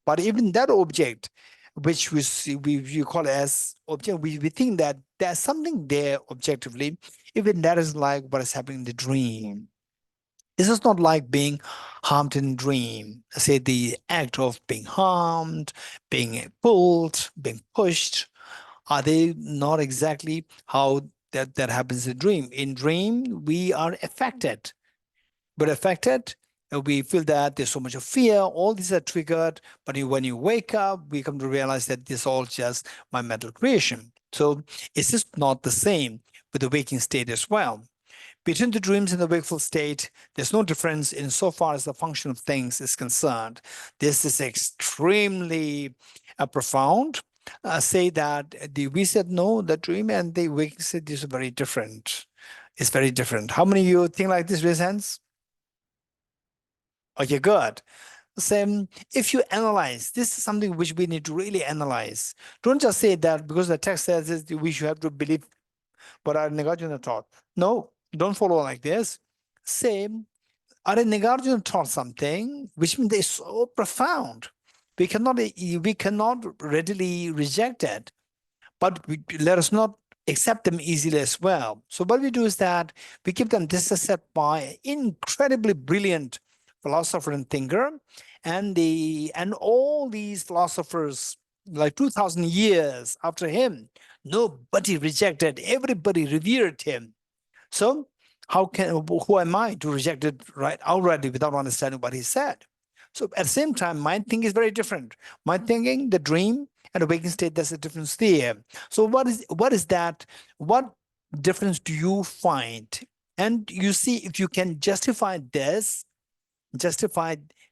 But even that object, which we call as object, we think that there's something there objectively, even that is like what is happening in the dream. This is not like being harmed in dream. Say the act of being harmed, being pulled, being pushed. Are they not exactly how that happens in dream. In dream, we are affected. But affected, we feel that there's so much of fear, all these are triggered, but when you wake up, we come to realize that this is all just my mental creation. So it's just not the same with the waking state as well. Between the dreams and the wakeful state, there's no difference insofar as the function of things is concerned. This is extremely profound. Say that we said no, the dream and the waking state is very different. It's very different. How many of you think like this? Raise hands. Okay, good. Same. If you analyze, this is something which we need to really analyze. Don't just say that because the text says this, we should have to believe what our Nagarjuna taught. No, don't follow like this. Same. Our Nagarjuna taught something which means they're so profound. We cannot readily reject it, but let us not accept them easily as well. So what we do is that we give them this is set by an incredibly brilliant philosopher and thinker, and all these philosophers, like 2,000 years after him, nobody rejected, everybody revered him. So who am I to reject it right already without understanding what he said? So at the same time, my thinking is very different. My thinking, the dream and the waking state, there's a difference there. So what is that? What difference do you find? And you see, if you can justify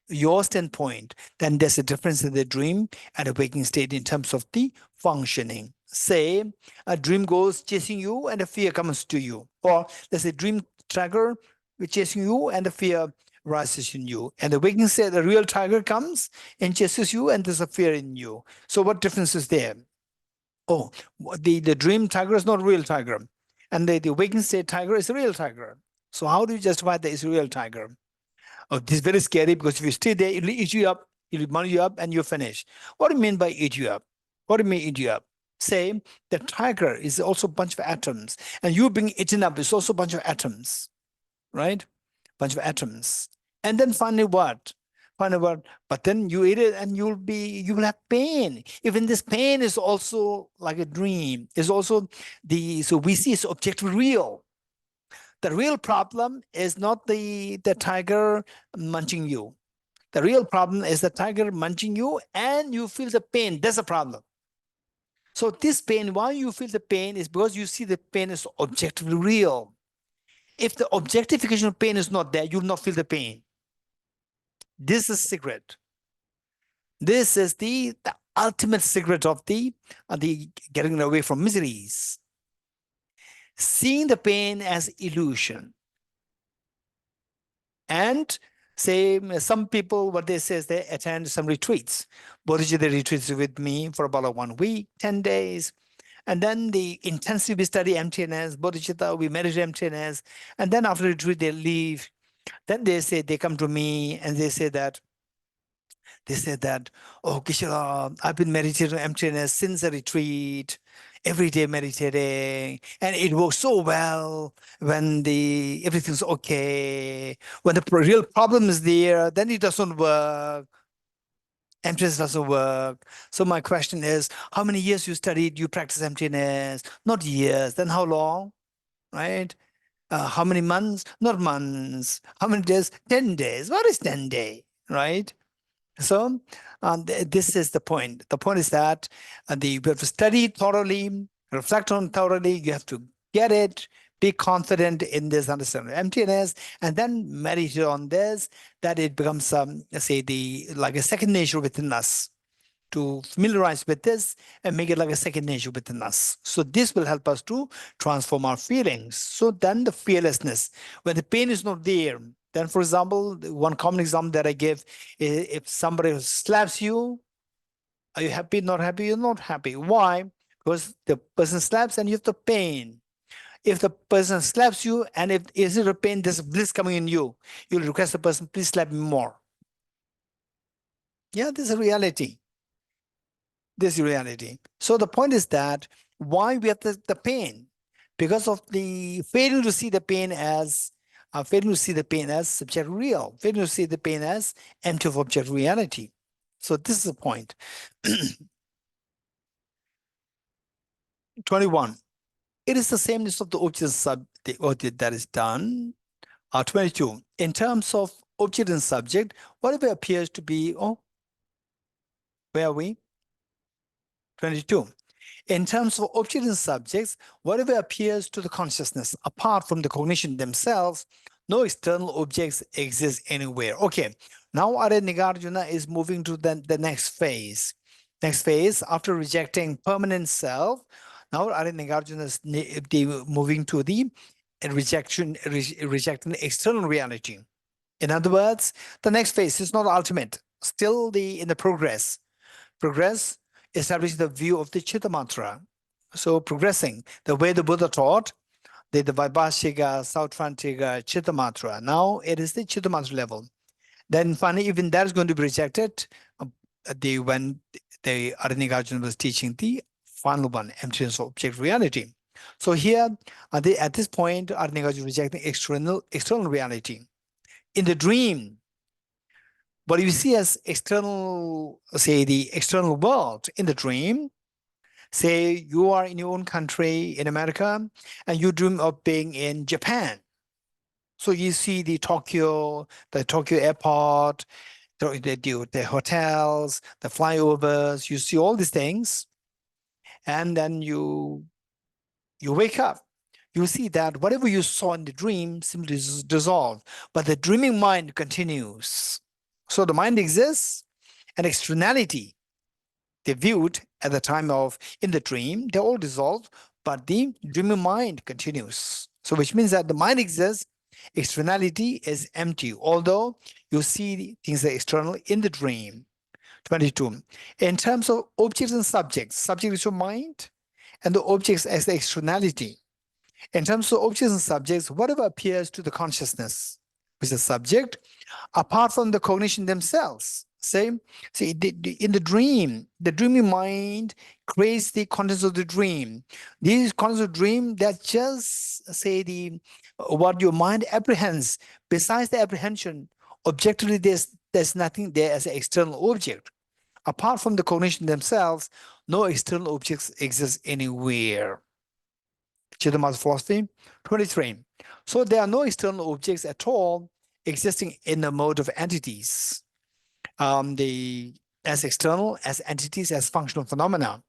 your standpoint, then there's a difference in the dream and the waking state in terms of the functioning. Say a dream goes chasing you and a fear comes to you, or there's a dream tiger chasing you and the fear rises in you, and the waking state, the real tiger comes and chases you and there's a fear in you. So what difference is there? Oh, the dream tiger is not a real tiger, and the waking state tiger is a real tiger. So how do you justify that it's a real tiger? Oh, this is very scary because if you stay there, it'll eat you up, it'll burn you up, and you're finished. What do you mean by eat you up? What do you mean eat you up? Say the tiger is also a bunch of atoms, and you being eaten up is also a bunch of atoms, right? Bunch of atoms. And then finally what? But then you eat it and you will have pain. Even this pain is also like a dream. It's also so we see it's objectively real. The real problem is not the tiger munching you. The real problem is the tiger munching you and you feel the pain. That's the problem. So this pain, why you feel the pain is because you see the pain is objectively real. If the objectification of pain is not there, you will not feel the pain. This is secret. This is the ultimate secret of the getting away from miseries. Seeing the pain as illusion. And say some people, what they say is they attend some retreats. Bodhicittavivāraṇa retreats with me for about 1 week, 10 days. And then the intensively we study emptiness, Bodhicitta, we meditate emptiness. And then after the retreat, they leave. Then they come to me and they say that, oh, Geshe, I've been meditating on emptiness since the retreat, every day meditating, and it works so well when everything's okay. When the real problem is there, then it doesn't work. Emptiness doesn't work. So my question is, how many years you studied, you practice emptiness? Not years, then how long, right? How many months? Not months. How many days? 10 days. What is 10 days, right? So this is the point. The point is that you have to study thoroughly, reflect on thoroughly. You have to get it, be confident in this understanding of emptiness, and then meditate on this, that it becomes, say, like a second nature within us. To familiarize with this and make it like a second nature within us. So this will help us to transform our feelings. So then the fearlessness, when the pain is not there, then for example, one common example that I give is if somebody slaps you, are you happy, not happy? You're not happy. Why? Because the person slaps and you have the pain. If the person slaps you and if is it a pain, there's bliss coming in you, you'll request the person, please slap me more. Yeah, this is a reality. This is reality. So the point is that why we have the pain? Because of the failing to see the pain as subject real, failing to see the pain as empty of object reality. So this is the point. 21. It is the sameness of the object that is done. 22. In terms of object and subject, whatever appears to be, where are we? 22. In terms of object and subjects, whatever appears to the consciousness, apart from the cognition themselves, no external objects exist anywhere. Okay, now Arya Nagarjuna is moving to the next phase. Next phase, after rejecting permanent self, now Arya Nagarjuna is moving to the rejecting external reality. In other words, the next phase is not ultimate, still in the progress. Progress establish the view of the Chittamatra. So progressing, the way the Buddha taught, the Vaibhashika, Sautrantika, Chittamatra. Now it is the Chittamatra level. Then finally, even that is going to be rejected when the Arya Nagarjuna was teaching the final one, emptiness of object reality. So here, at this point, Arya Nagarjuna is rejecting external reality. In the dream, what you see as external, say the external world in the dream, say you are in your own country in America and you dream of being in Japan. So you see the Tokyo airport, the hotels, the flyovers, you see all these things. And then you wake up. You see that whatever you saw in the dream simply dissolved, but the dreaming mind continues. So the mind exists, and externality, they viewed at the time in the dream, they all dissolve, but the dreaming mind continues. So which means that the mind exists, externality is empty, although you see things that are external in the dream. 22. In terms of objects and subjects, subject is your mind, and the objects as the externality. In terms of objects and subjects, whatever appears to the consciousness, which is a subject, apart from the cognition themselves. See, in the dream, the dreaming mind creates the contents of the dream. These contents of the dream, that just say what your mind apprehends. Besides the apprehension, objectively, there's nothing there as an external object. Apart from the cognition themselves, no external objects exist anywhere. Chittamatra philosophy. 23. So there are no external objects at all existing in the mode of entities. As external, as entities, as functional phenomena.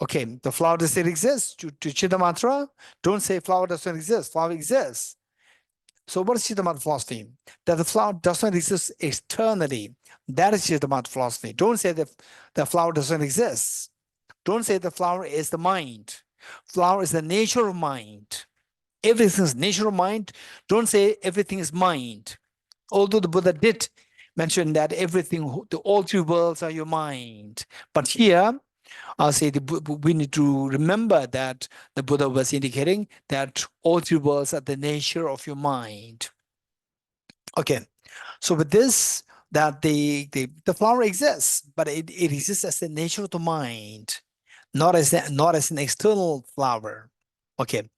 Okay, the flower does it exist? To Chittamatra, don't say flower doesn't exist. Flower exists. So what is Chittamatra philosophy? That the flower does not exist externally. That is Chittamatra philosophy. Don't say that the flower doesn't exist. Don't say the flower is the mind. Flower is the nature of mind. Everything is nature of mind. Don't say everything is mind. Although the Buddha did mention that all three worlds are your mind. But here, I'll say we need to remember that the Buddha was indicating that all three worlds are the nature of your mind. Okay, so with this, that the flower exists, but it exists as the nature of the mind, not as an external flower. Okay,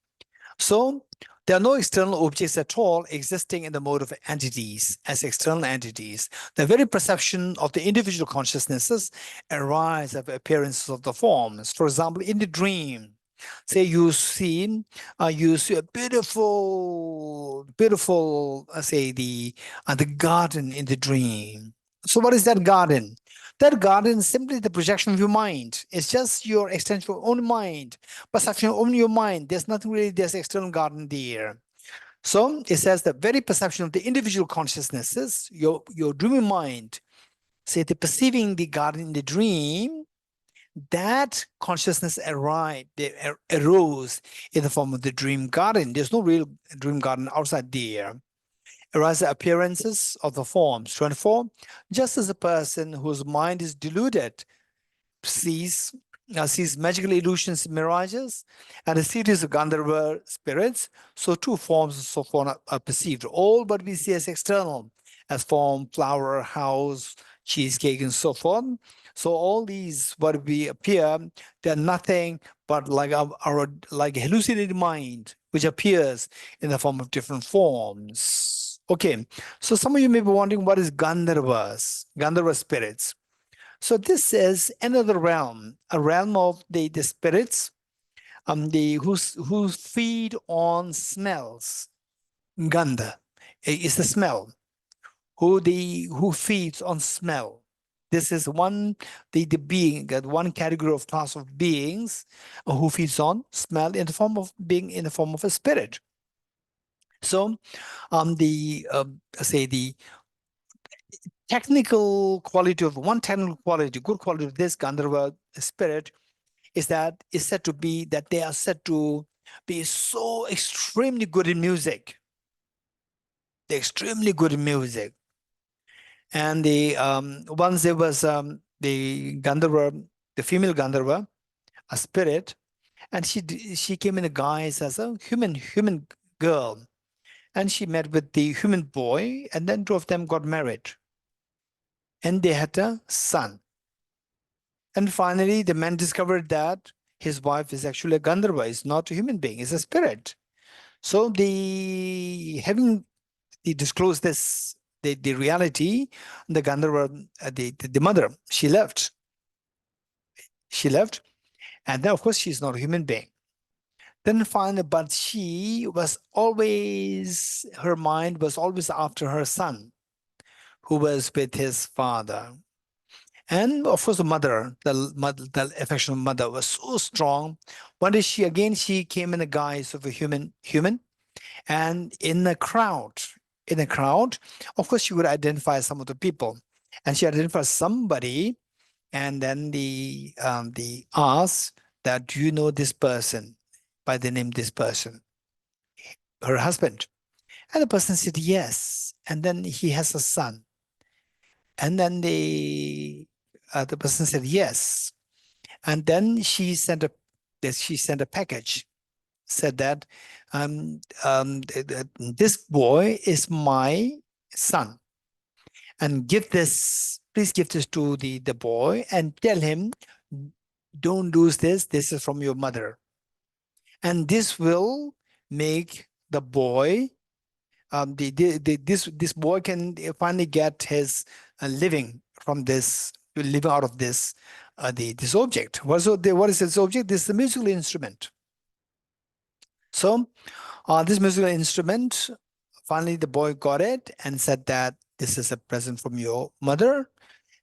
so there are no external objects at all existing in the mode of entities as external entities. The very perception of the individual consciousnesses arise of appearances of the forms. For example, in the dream, say you see a beautiful, say the garden in the dream. So what is that garden? That garden is simply the projection of your mind. It's just your extension of your own mind, perception of your mind. There's nothing really, there's external garden there. So it says the very perception of the individual consciousnesses, your dreaming mind, say the perceiving the garden in the dream, that consciousness arose in the form of the dream garden. There's no real dream garden outside there. Arise the appearances of the forms. 24. Just as a person whose mind is deluded sees magical illusions, mirages, and a series of Gandharva spirits, so two forms and so forth are perceived. All but we see as external, as form, flower, house, cheesecake, and so forth. So all these what we appear, they're nothing but like our like a hallucinated mind, which appears in the form of different forms. Okay, so some of you may be wondering what is Gandharva spirits. So this is another realm, a realm of the spirits who feed on smells. Gandha is the smell. Who feeds on smell. This is one the being, that one category of class of beings who feeds on smell in the form of being in the form of a spirit. So the technical quality of good quality of this Gandharva spirit is that is said to be that they are said to be so extremely good in music. They're extremely good in music. And the once there was the Gandharva, the female Gandharva, a spirit, and she came in a guise as a human girl, and she met with the human boy, and then two of them got married, and they had a son. And finally, the man discovered that his wife is actually a Gandharva, is not a human being, is a spirit. So having disclosed this, the reality, the Gandharva, the mother, she left. And then of course she's not a human being. Then finally, but she was always, her mind was always after her son, who was with his father. And of course, the affectionate mother was so strong. One day she came in the guise of a human, and in a crowd, of course, she would identify some of the people, and she identified somebody, and then the asked that, do you know this person by the name this person, her husband? And the person said yes, and then he has a son. And then the person said yes, and then she sent a package, said that this boy is my son, and please give this to the boy and tell him, don't lose this. This is from your mother, and this will make the boy. This boy can finally get his living from this, living out of this this object. What is this object? This is a musical instrument. So this musical instrument, finally the boy got it and said that this is a present from your mother.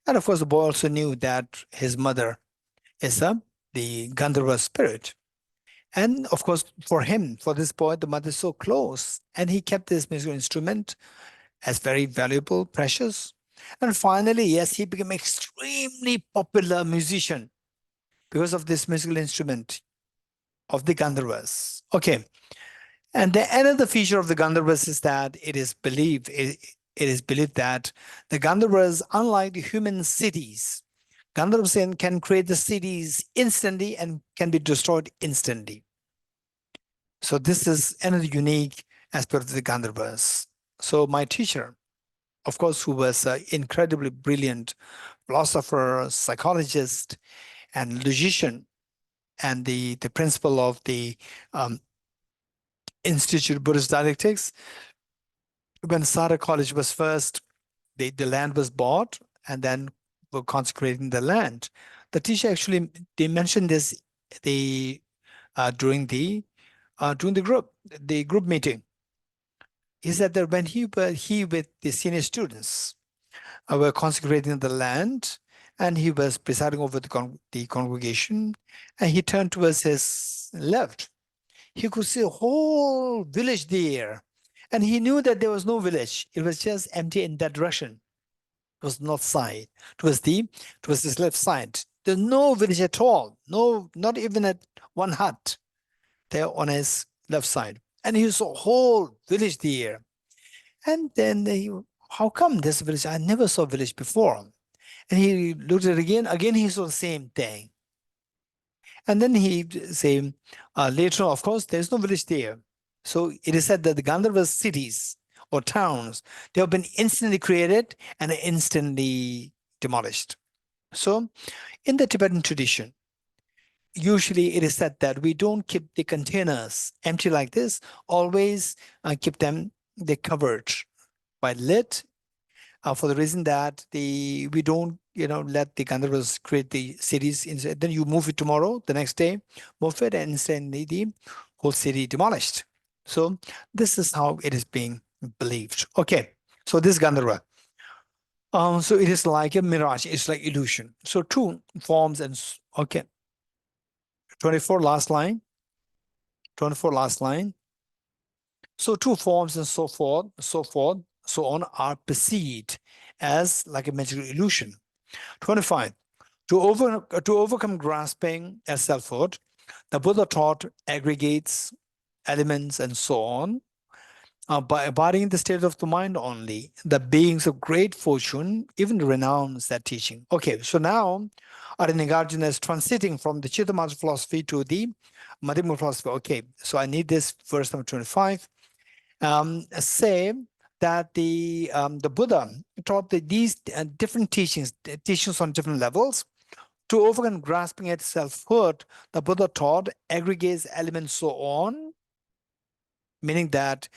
And of course, the boy also knew that his mother is the Gandharva spirit. And of course, for this boy, the mother is so close, and he kept this musical instrument as very valuable, precious. And finally, yes, he became extremely popular musician because of this musical instrument of the Gandharvas. Okay. And another feature of the Gandharvas is that it is believed that the Gandharvas, unlike the human cities, Gandharvas can create the cities instantly and can be destroyed instantly. So this is another unique aspect of the Gandharvas. So my teacher, of course, who was an incredibly brilliant philosopher, psychologist, and logician, and the principal of the Institute of Buddhist Dialectics, when Sara College was first, the land was bought, and then were consecrating the land. The teacher actually, they mentioned this during the group meeting. He said that when he with the senior students were consecrating the land, and he was presiding over the congregation, and he turned towards his left, he could see a whole village there. And he knew that there was no village. It was just empty in that direction. It was north side. It was his left side. There's no village at all. No, not even at one hut there on his left side. And he saw a whole village there. And then how come this village? I never saw a village before. And he looked at it again. Again, he saw the same thing. And then he said, later on, of course, there's no village there. So it is said that the Gandharva cities or towns, they have been instantly created and instantly demolished. So in the Tibetan tradition, usually it is said that we don't keep the containers empty like this, always keep them, they're covered by lid, for the reason that we don't let the Gandharvas create the cities. Then you move it tomorrow, the next day, move it, and instantly the whole city demolished. So this is how it is being believed. Okay, so this Gandharva. So it is like a mirage. It's like illusion. So two forms and okay. 24 last line. 24 last line. So two forms and so forth, so on are perceived as like a magical illusion. 25. To overcome grasping as selfhood, the Buddha taught aggregates, elements, and so on. By embodying the state of the mind only, the beings of great fortune even renounce that teaching. Okay, so now Nagarjuna is transiting from the Chittamatra philosophy to the Madhyamaka philosophy. Okay, so I need this verse number 25. Say that the Buddha taught these different teachings on different levels. To overcome grasping at selfhood, the Buddha taught aggregates, elements, so on, meaning that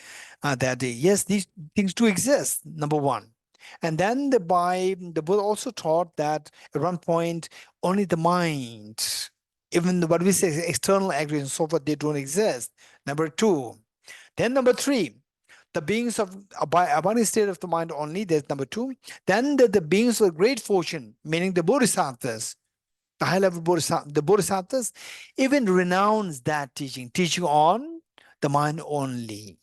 yes, these things do exist, number one. And then the Buddha also taught that at one point only the mind, even what we say external aggregates and so forth, they don't exist. Number two. Then number three, the beings of abiding state of the mind only, there's number two. Then the beings of great fortune, meaning the bodhisattvas, the high level bodhisattvas, the bodhisattvas even renounce that teaching on the mind only.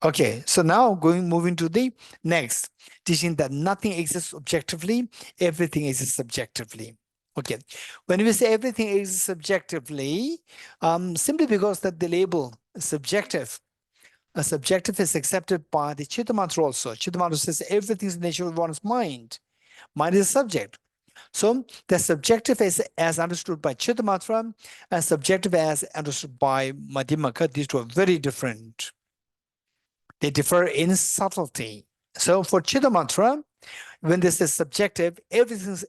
Okay, so now moving to the next teaching, that nothing exists objectively, everything exists subjectively. Okay, when we say everything exists subjectively, simply because that the label subjective, a subjective is accepted by the Chittamatra also. Chittamatra says everything is the nature of one's mind. Mind is a subject. So the subjective is as understood by Chittamatra and subjective as understood by Madhyamaka. These two are very different. They differ in subtlety. So for Chittamatra, when this is subjective, everything's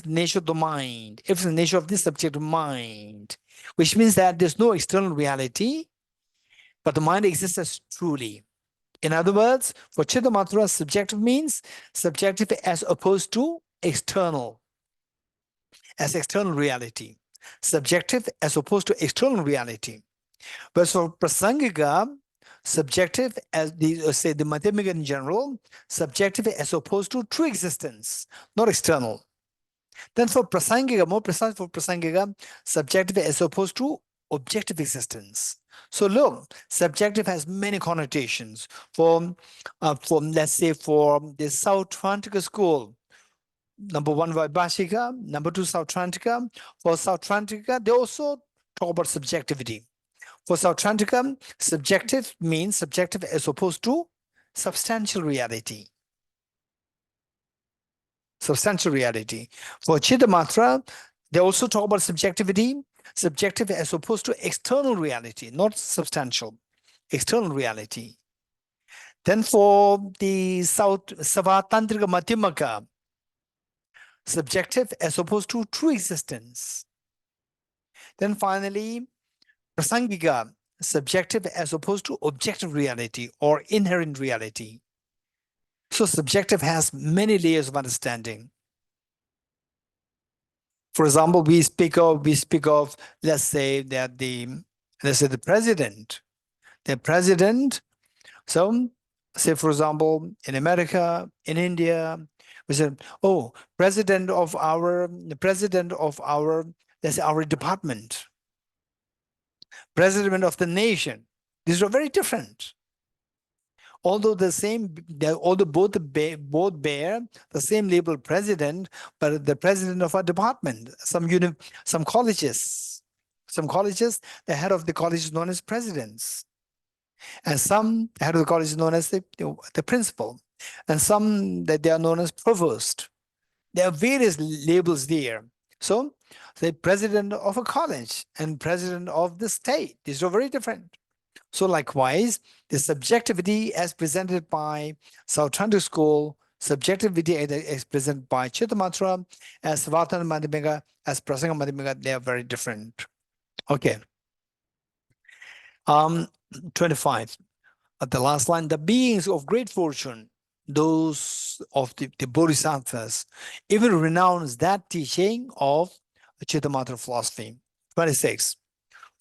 the nature of the mind. Everything's the nature of this subjective mind, which means that there's no external reality, but the mind exists as truly. In other words, for Chittamatra, subjective means subjective as opposed to external, as external reality. Subjective as opposed to external reality. But for Prasangika, subjective as the Madhyamika in general, subjective as opposed to true existence, not external. Then for Prasangika, more precise for Prasangika, subjective as opposed to objective existence. So look, subjective has many connotations. For let's say for the South Tranquil school, number one Vaibhashika, number two South Tranquil. For South Tranquil, they also talk about subjectivity. For South Tranquil, subjective means subjective as opposed to substantial reality. Substantial reality. For Chittamatra, they also talk about subjectivity, subjective as opposed to external reality, not substantial, external reality. Then for the Savatantrika Madhyamaka, subjective as opposed to true existence. Then finally, Prasangika, subjective as opposed to objective reality or inherent reality. So subjective has many layers of understanding. For example, we speak of, let's say that the president, so say for example, in America, in India, we said, oh, president of our, let's say our department, president of the nation. These are very different. Although both bear the same label president, but the president of a department, some colleges, the head of the college is known as presidents. And some head of the college is known as the principal. And some that they are known as provost. There are various labels there. So the president of a college and president of the state, these are very different. So likewise, the subjectivity as presented by South Tranquil school, subjectivity as presented by Chittamatra, as Savatana Madhyamika, as Prasanga Madhyamika, they are very different. Okay. 25. At the last line, the beings of great fortune, those of the Bodhisattvas even renounce that teaching of Chittamattha philosophy. 26.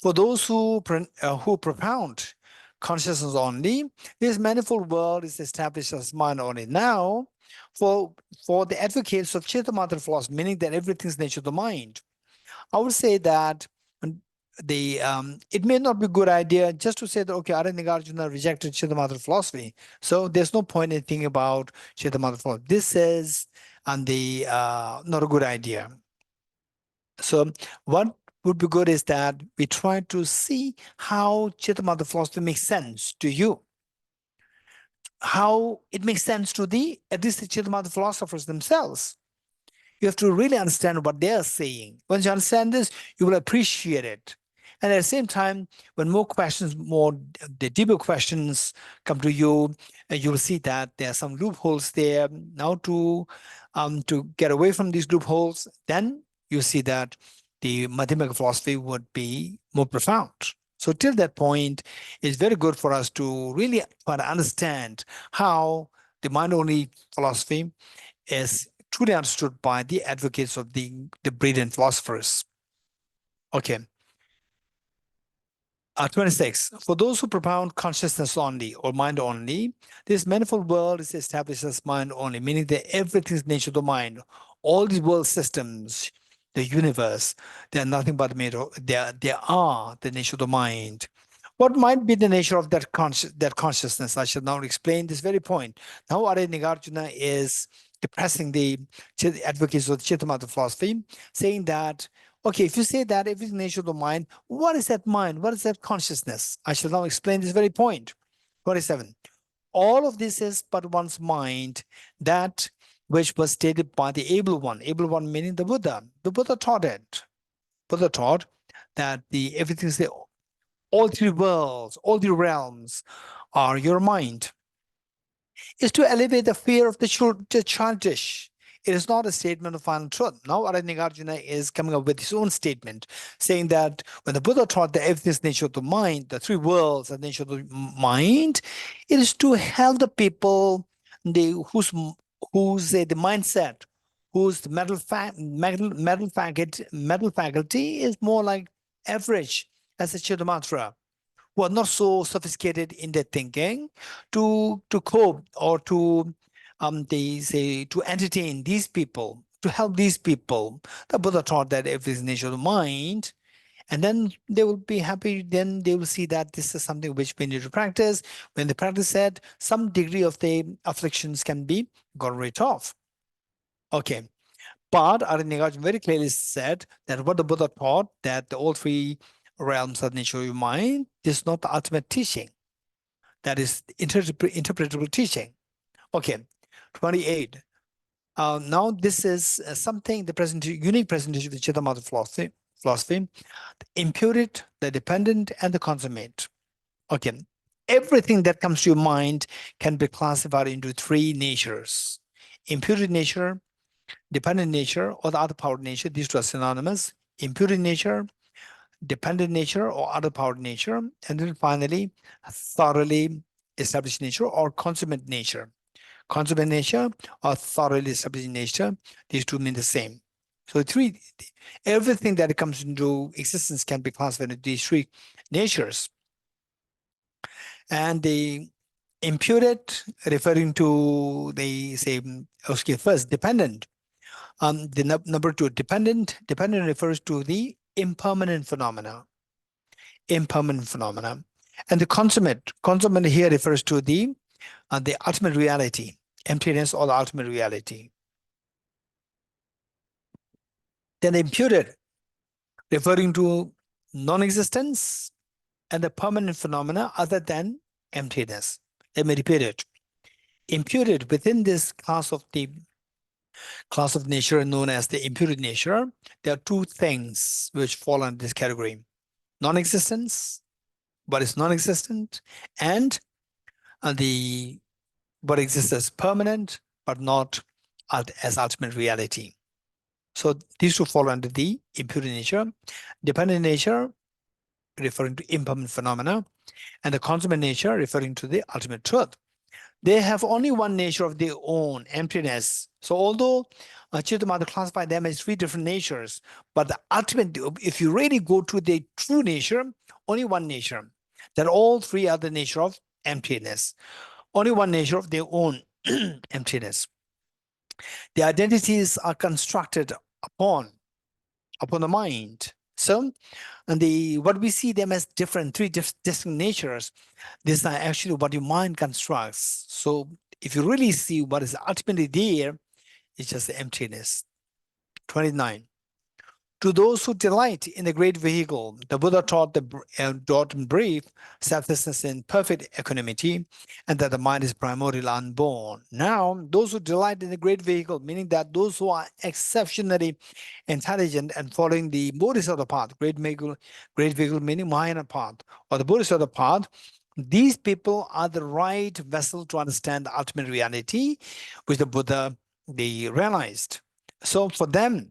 For those who propound consciousness only, this manifold world is established as mind only. Now, for the advocates of Chittamattha philosophy, meaning that everything is nature of the mind, I would say that it may not be a good idea just to say that, okay, Nagarjuna rejected Chittamattha philosophy, so there's no point in thinking about Chittamattha philosophy. This is not a good idea. So what would be good is that we try to see how Chittamattha philosophy makes sense to you, how it makes sense to at least the Chittamattha philosophers themselves. You have to really understand what they are saying. Once you understand this, you will appreciate it. And at the same time, when the deeper questions come to you, you will see that there are some loopholes there. Now to get away from these loopholes, then you see that the Madhyamaka philosophy would be more profound. So till that point, it's very good for us to really try to understand how the mind-only philosophy is truly understood by the advocates of the brilliant philosophers. Okay. 26. For those who propound consciousness only or mind only, this manifold world is established as mind only, meaning that everything is nature of the mind. All these world systems, the universe, they are nothing but made of, they are the nature of the mind. What might be the nature of that consciousness? I shall now explain this very point. Now, Nagarjuna is depressing the advocates of the Chittamattha philosophy, saying that, okay, if you say that everything nature of the mind, what is that mind? What is that consciousness? I shall now explain this very point. 27. All of this is but one's mind, that which was stated by the able one meaning the Buddha. The Buddha taught it. Buddha taught that everything is all three worlds, all the realms are your mind. Is to elevate the fear of the childish. It is not a statement of final truth. Now Nagarjuna is coming up with his own statement, saying that when the Buddha taught that everything is nature of the mind, the three worlds are nature of the mind, it is to help the people whose the mindset, whose the mental faculty is more like average as a Chittamattha, who are not so sophisticated in their thinking, to cope or to entertain these people, to help these people. The Buddha taught that everything is nature of the mind, and then they will be happy. Then they will see that this is something which we need to practice. When they practice it, some degree of the afflictions can be got rid of. Okay. But Nagarjuna very clearly said that what the Buddha taught, that all three realms of nature of your mind, this is not the ultimate teaching. That is interpretable teaching. Okay, 28. Now this is something, the unique presentation of the Chittamattha philosophy, the imputed, the dependent, and the consummate. Okay, everything that comes to your mind can be classified into three natures: imputed nature, dependent nature, or the other powered nature. These two are synonymous: imputed nature, dependent nature, or other powered nature, and then finally thoroughly established nature or consummate nature. Consummate nature or thoroughly established nature, these two mean the same. So everything that comes into existence can be classified into these three natures. And the imputed, referring to first dependent. The number two, dependent refers to the impermanent phenomena. And the consummate here refers to the ultimate reality, emptiness or the ultimate reality. Then the imputed, referring to non-existence and the permanent phenomena other than emptiness. Let me repeat it. Imputed, within this class of nature known as the imputed nature, there are two things which fall under this category: non-existence, what is non-existent, and what exists as permanent but not as ultimate reality. So these two fall under the imputed nature. Dependent nature, referring to impermanent phenomena, and the consummate nature, referring to the ultimate truth. They have only one nature of their own, emptiness. So although Chittavivāraṇa classified them as three different natures, but the ultimate, if you really go to the true nature, only one nature. That all three are the nature of emptiness. Only one nature of their own emptiness. The identities are constructed upon the mind. So, and what we see them as three distinct natures, these are actually what your mind constructs. So if you really see what is ultimately there, it's just the emptiness. 29. To those who delight in the great vehicle, the Buddha taught in brief selflessness in perfect equanimity, and that the mind is primordial unborn. Now, those who delight in the great vehicle, meaning that those who are exceptionally intelligent and following the Bodhisattva path, great vehicle meaning Mahayana path, or the Bodhisattva path, these people are the right vessel to understand the ultimate reality, which the Buddha they realized. So for them,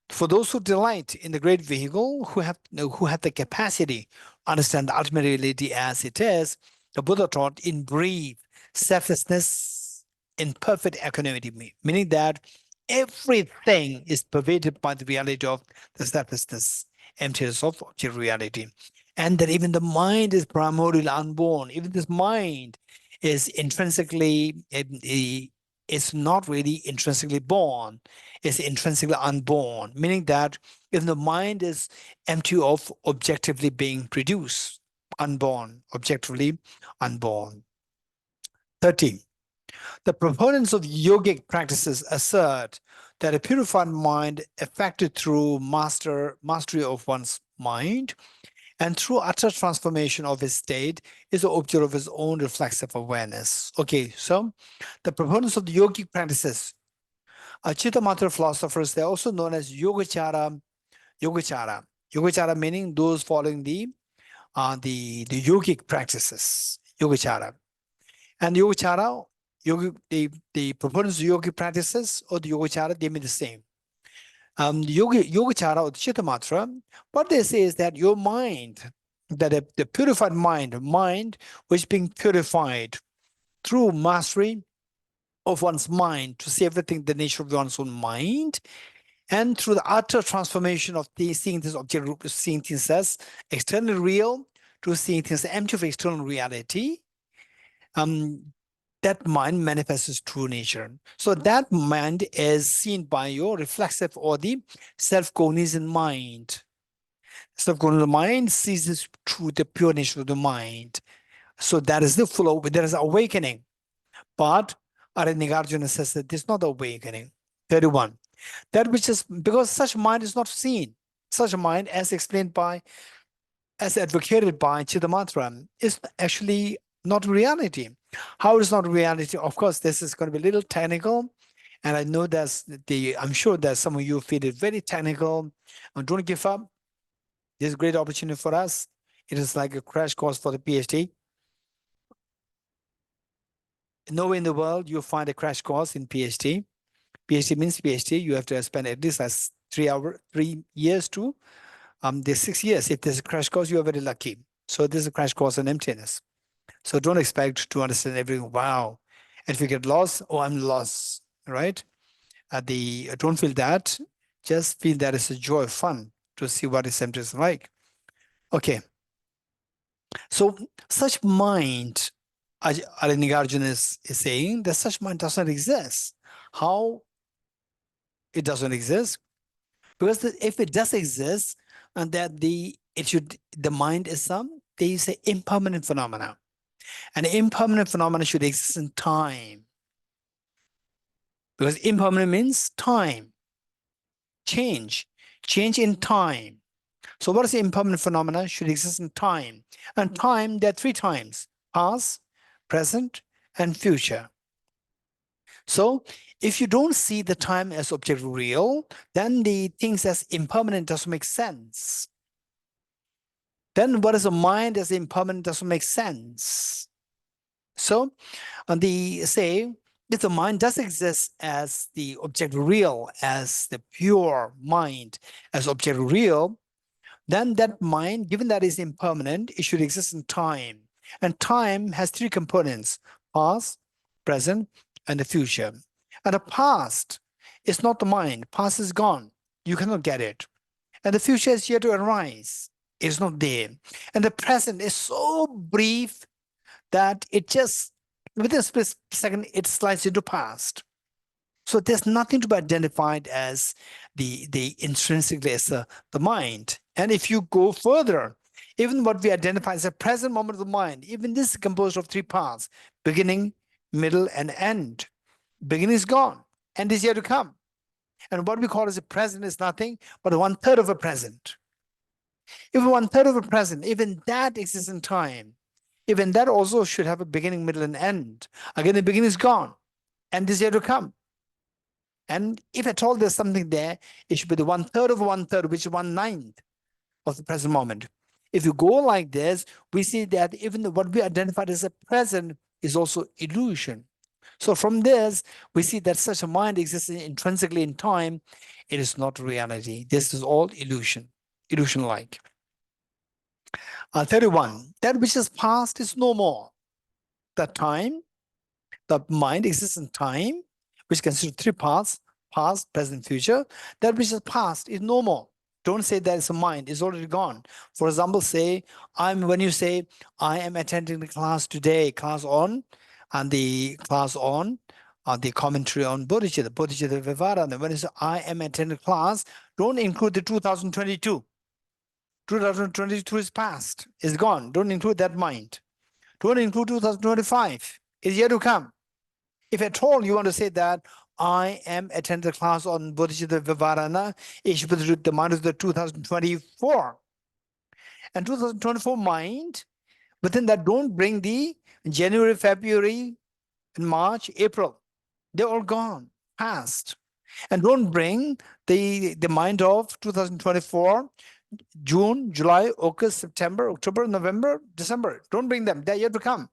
for those who delight in the great vehicle, who have the capacity to understand the ultimate reality as it is, the Buddha taught in brief selflessness in perfect equanimity, meaning that everything is pervaded by the reality of the selflessness, emptiness of object reality, and that even the mind is primordial unborn. Even this mind is intrinsically it's not really intrinsically born, it's intrinsically unborn, meaning that if the mind is empty of objectively being produced, unborn, objectively unborn. 30. The proponents of yogic practices assert that a purified mind effected through mastery of one's mind and through utter transformation of his state is the object of his own reflexive awareness. Okay, so the proponents of the yogic practices, Chitta philosophers, they're also known as Yogacara. Yogacara meaning those following the yogic practices, Yogacara. And Yogacara, the proponents of yogic practices or the Yogacara, they mean the same. Yogacara or Chitta, what they say is that your mind, that the purified mind which is being purified through mastery of one's mind to see everything, the nature of one's own mind, and through the utter transformation of seeing this object, seeing things as externally real to seeing things empty of external reality, that mind manifests its true nature. So that mind is seen by your reflexive or the self-cognizant mind. Self-cognizant mind sees this through the pure nature of the mind. So that is the flow, there is awakening. But Nagarjuna says that this is not awakening. 31. That which is, because such mind is not seen. Such a mind, as explained by, as advocated by Chittavivāraṇa, is actually not reality. How is not reality? Of course, this is going to be a little technical, and I know I'm sure that some of you feel it very technical. Don't give up. This is a great opportunity for us. It is like a crash course for the PhD. Nowhere in the world you'll find a crash course in PhD. PhD means PhD. You have to spend at least 3 years to there's 6 years. If there's a crash course, you are very lucky. So this is a crash course on emptiness. So don't expect to understand everything. Wow. And if you get lost, oh, I'm lost, right? Don't feel that. Just feel that it's a joy, fun to see what is emptiness like. Okay. So such mind, Nagarjuna is saying that such mind does not exist. How it doesn't exist? Because if it does exist, and that the mind is they say impermanent phenomena. And impermanent phenomena should exist in time. Because impermanent means time, change in time. So what is the impermanent phenomena? Should exist in time. And time, there are 3 times: past, present, and future. So if you don't see the time as object real, then the things as impermanent doesn't make sense. Then what is a mind as impermanent doesn't make sense. So they say, if the mind does exist as the object real, as the pure mind, as object real, then that mind, given that is impermanent, it should exist in time. And time has 3 components: past, present, and the future. And the past is not the mind. Past is gone. You cannot get it. And the future is yet to arise. It's not there. And the present is so brief that it just, within a split second, it slides into past. So there's nothing to be identified as the intrinsically as the mind. And if you go further, even what we identify as a present moment of the mind, even this is composed of three parts: beginning, middle, and end. Beginning is gone, end is yet to come. And what we call as a present is nothing but 1/3 of a present. Even 1/3 of a present, even that exists in time. Even that also should have a beginning, middle, and end. Again, the beginning is gone, end is yet to come. And if at all there's something there, it should be the 1/3 of 1/3, which is 1/9 of the present moment. If you go like this, we see that even what we identified as a present is also illusion. So from this, we see that such a mind exists intrinsically in time. It is not reality. This is all illusion, illusion-like. 31, that which is past is no more. The time, the mind exists in time, which consists of three parts: past, present, future. That which is past is no more. Don't say that it's a mind, it's already gone. For example, say, when you say, I am attending the class today, class on, and the class on, the commentary on Bodhicittavivāraṇa. When you say, I am attending class, don't include the 2022. 2022 is past, is gone. Don't include that mind. Don't include 2025. It's yet to come. If at all you want to say that, I am attending the class on Bodhicittavivāraṇa, it should be the mind of the 2024. And 2024 mind, within that, don't bring the January, February, and March, April. They're all gone, past. And don't bring the mind of 2024, June, July, August, September, October, November, December. Don't bring them. They're yet to come.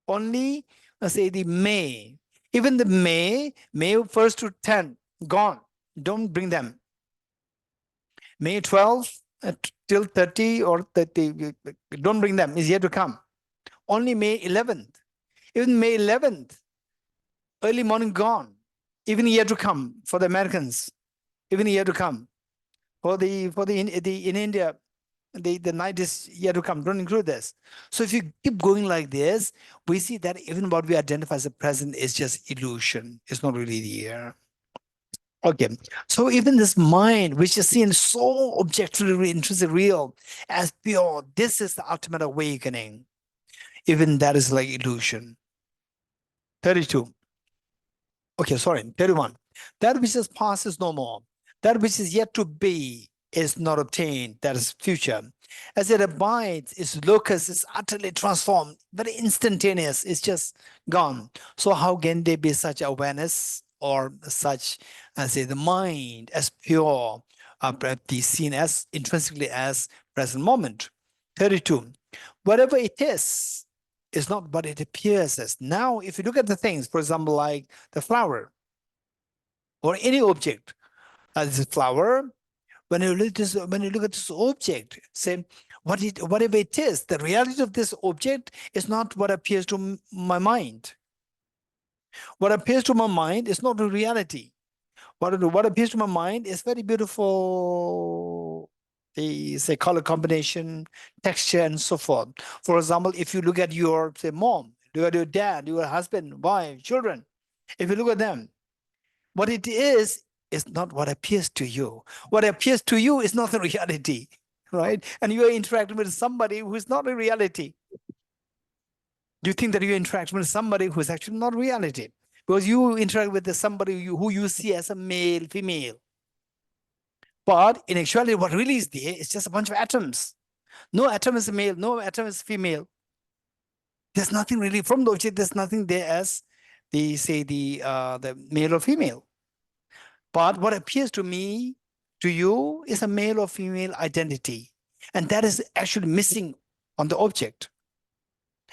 Only, let's say, the May. Even the May 1st to 10, gone. Don't bring them. May 12 till 30 or 30, don't bring them. Is yet to come. Only May 11th. Even May 11th, early morning gone. Even yet to come for the Americans. Even yet to come. In India, the night is yet to come. Don't include this. So if you keep going like this, we see that even what we identify as a present is just illusion. It's not really there. Okay, so even this mind, which is seen so objectively intrinsically real as pure, this is the ultimate awakening. Even that is like illusion. 32. Okay, sorry, 31. That which is past is no more. That which is yet to be is not obtained. That is future. As it abides, its locus is utterly transformed, very instantaneous. It's just gone. So how can there be such awareness or such, say, the mind as pure, be seen as intrinsically as present moment? 32. Whatever it is not what it appears as. Now, if you look at the things, for example, like the flower or any object, this is flower. When you look at this object, say whatever it is, the reality of this object is not what appears to my mind. What appears to my mind is not the reality. What appears to my mind is very beautiful, say color combination, texture, and so forth. For example, if you look at your, say, mom, look at your dad, your husband, wife, children, if you look at them, what it is not what appears to you. What appears to you is not the reality, right? And you are interacting with somebody who is not a reality. You think that you're interacting with somebody who is actually not reality, because you interact with somebody who you see as a male, female. But in actuality, what really is there is just a bunch of atoms. No atom is male, no atom is female. There's nothing really from the object. There's nothing there as the male or female. But what appears to me, to you, is a male or female identity. And that is actually missing on the object.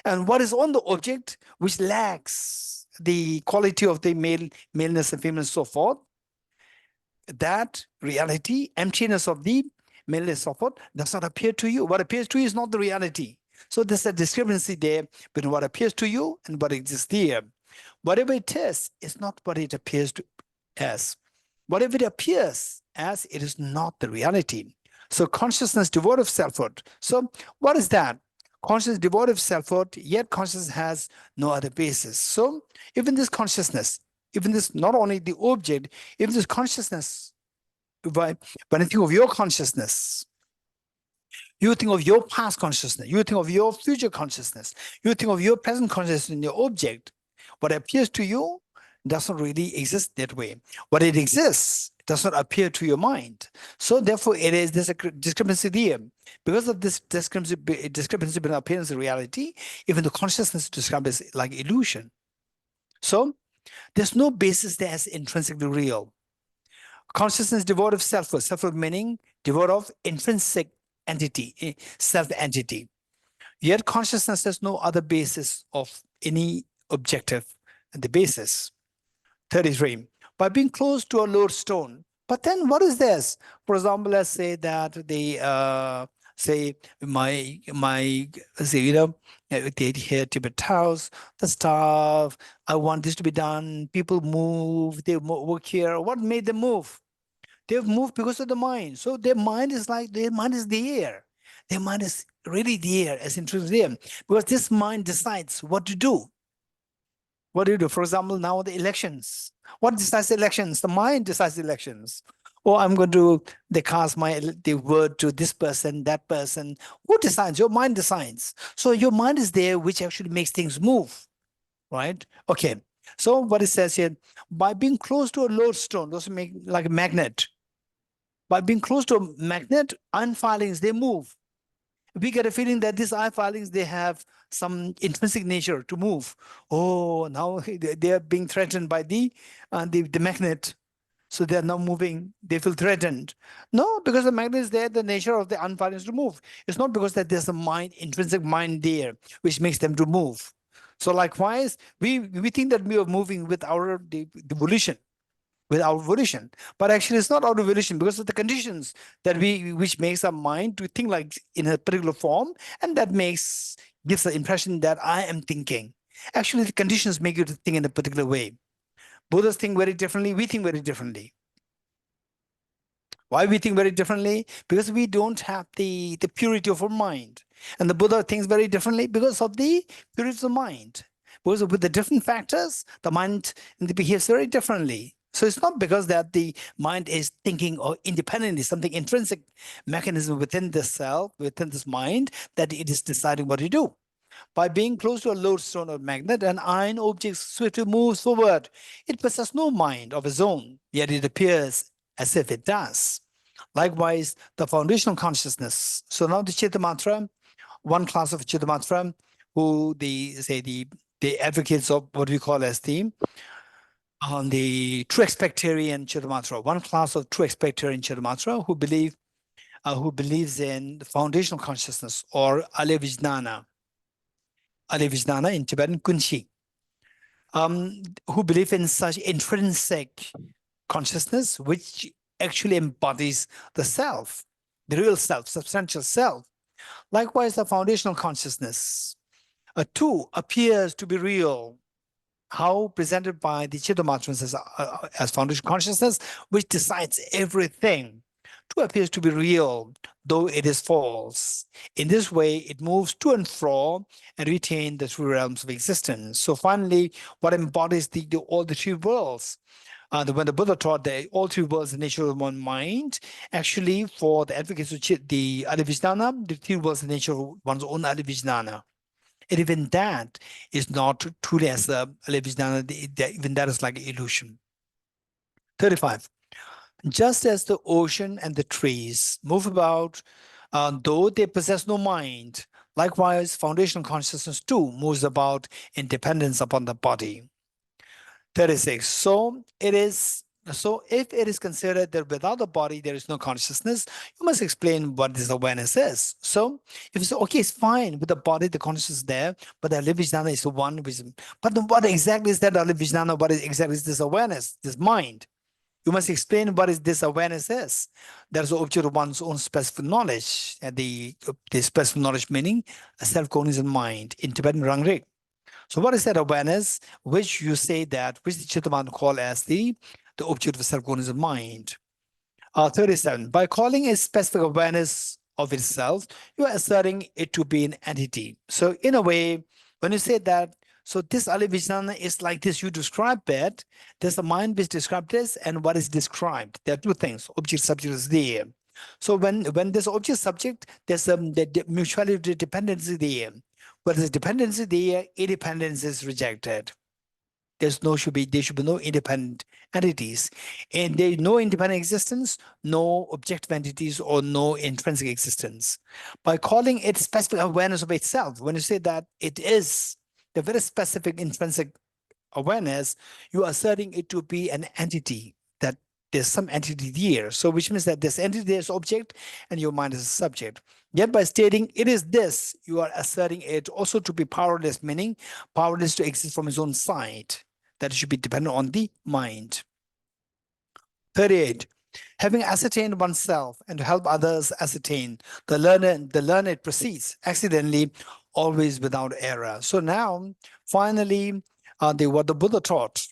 And what is on the object, which lacks the quality of the maleness and femaleness, so forth, that reality, emptiness of the maleness, so forth, does not appear to you. What appears to you is not the reality. So there's a discrepancy there between what appears to you and what exists there. Whatever it is not what it appears to as. Whatever it appears as, it is not the reality. So consciousness devoid of selfhood. So what is that? Consciousness devoid of selfhood, yet consciousness has no other basis. So even this consciousness, even this, not only the object, even this consciousness, when you think of your consciousness, you think of your past consciousness, you think of your future consciousness, you think of your present consciousness in your object. What appears to you does not really exist that way. What it exists does not appear to your mind. So therefore, it is this discrepancy there. Because of this discrepancy between appearance and reality, even the consciousness described as like illusion. So there's no basis there as intrinsically real. Consciousness devoid of selfhood, selfhood meaning devoid of intrinsic entity, self-entity. Yet consciousness has no other basis of any objective, the basis. 33. By being close to a lodestone. But then what is this? For example, let's say that the say you know, they here Tibet house, the staff, I want this to be done. People move, they work here. What made them move? They've moved because of the mind. So their mind is like, their mind is there. Their mind is really there, as intrinsic there. Because this mind decides what to do. What do you do? For example, now the elections. What decides the elections? The mind decides the elections. Or I'm going to cast the word to this person, that person. Who decides? Your mind decides. So your mind is there, which actually makes things move, right? Okay. So what it says here, by being close to a lodestone, those make like a magnet. By being close to a magnet, iron filings, they move. We get a feeling that these iron filings, they have some intrinsic nature to move. Oh, now they are being threatened by the magnet. So they are now moving, they feel threatened. No, because the magnet is there, the nature of the iron filings to move. It's not because that there's a mind, intrinsic mind there, which makes them to move. So likewise, we think that we are moving with our the volition, with our volition, but actually it's not our volition because of the conditions that which makes our mind to think like in a particular form, and that gives the impression that I am thinking. Actually, the conditions make you to think in a particular way. Buddhists think very differently, we think very differently. Why we think very differently? Because we don't have the purity of our mind. And the Buddha thinks very differently because of the purity of the mind. Because with the different factors, the mind behaves very differently. So it's not because that the mind is thinking or independently, something intrinsic mechanism within the self, within this mind, that it is deciding what to do. By being close to a lodestone or magnet, an iron object swiftly moves forward. It possesses no mind of its own, yet it appears as if it does. Likewise, the foundational consciousness. So now the Chitta-mantra, one class of Chitta-mantra, who the advocates of what we call as the true expectarian Chitta-mantra, one class of true expectarian Chitta-mantra who believes in the foundational consciousness, or alevijnana. Alevijnana in Tibetan, kunshi. Who believe in such intrinsic consciousness, which actually embodies the self, the real self, substantial self. Likewise, the foundational consciousness, too, appears to be real. How presented by the Chitta-mantras as foundational consciousness, which decides everything, too appears to be real, though it is false. In this way, it moves to and fro and retains the three realms of existence. So finally, what embodies all the three worlds? When the Buddha taught that all three worlds are the nature of one mind, actually for the advocates of the alevijnana, the three worlds are the nature of one's own alevijnana. And even that is not truly as the alevijnana, even that is like an illusion. 35. Just as the ocean and the trees move about, though they possess no mind, likewise foundational consciousness too moves about in dependence upon the body. 36. So if it is considered that without the body there is no consciousness, you must explain what this awareness is. So if you say, okay, it's fine with the body, the consciousness is there, but the alevijnana is the one which, but what exactly is that alevijnana? What exactly is this awareness, this mind? You must explain what is this awareness is. That is the object of one's own specific knowledge. And the specific knowledge meaning a self-cognizant mind in Tibetan Rangrig. So what is that awareness, which you say that, which the Chittavan call as the object of self-cognizant mind? 37. By calling a specific awareness of itself, you are asserting it to be an entity. So in a way, when you say that, so this Alivijnana is like this, you describe it, there's a mind which describes this, and what is described. There are two things, object subject is there. So when there's object subject, there's the mutuality dependency there. Where there's dependency there, independence is rejected. There should be no independent entities. And there is no independent existence, no objective entities, or no intrinsic existence. By calling it specific awareness of itself, when you say that it is the very specific intrinsic awareness, you are asserting it to be an entity, that there's some entity there. So which means that this entity is object and your mind is a subject. Yet by stating it is this, you are asserting it also to be powerless, meaning powerless to exist from its own side, that it should be dependent on the mind. 38. Having ascertained oneself and to help others ascertain, the learned proceeds accidentally, always without error. So now, finally, what the Buddha taught.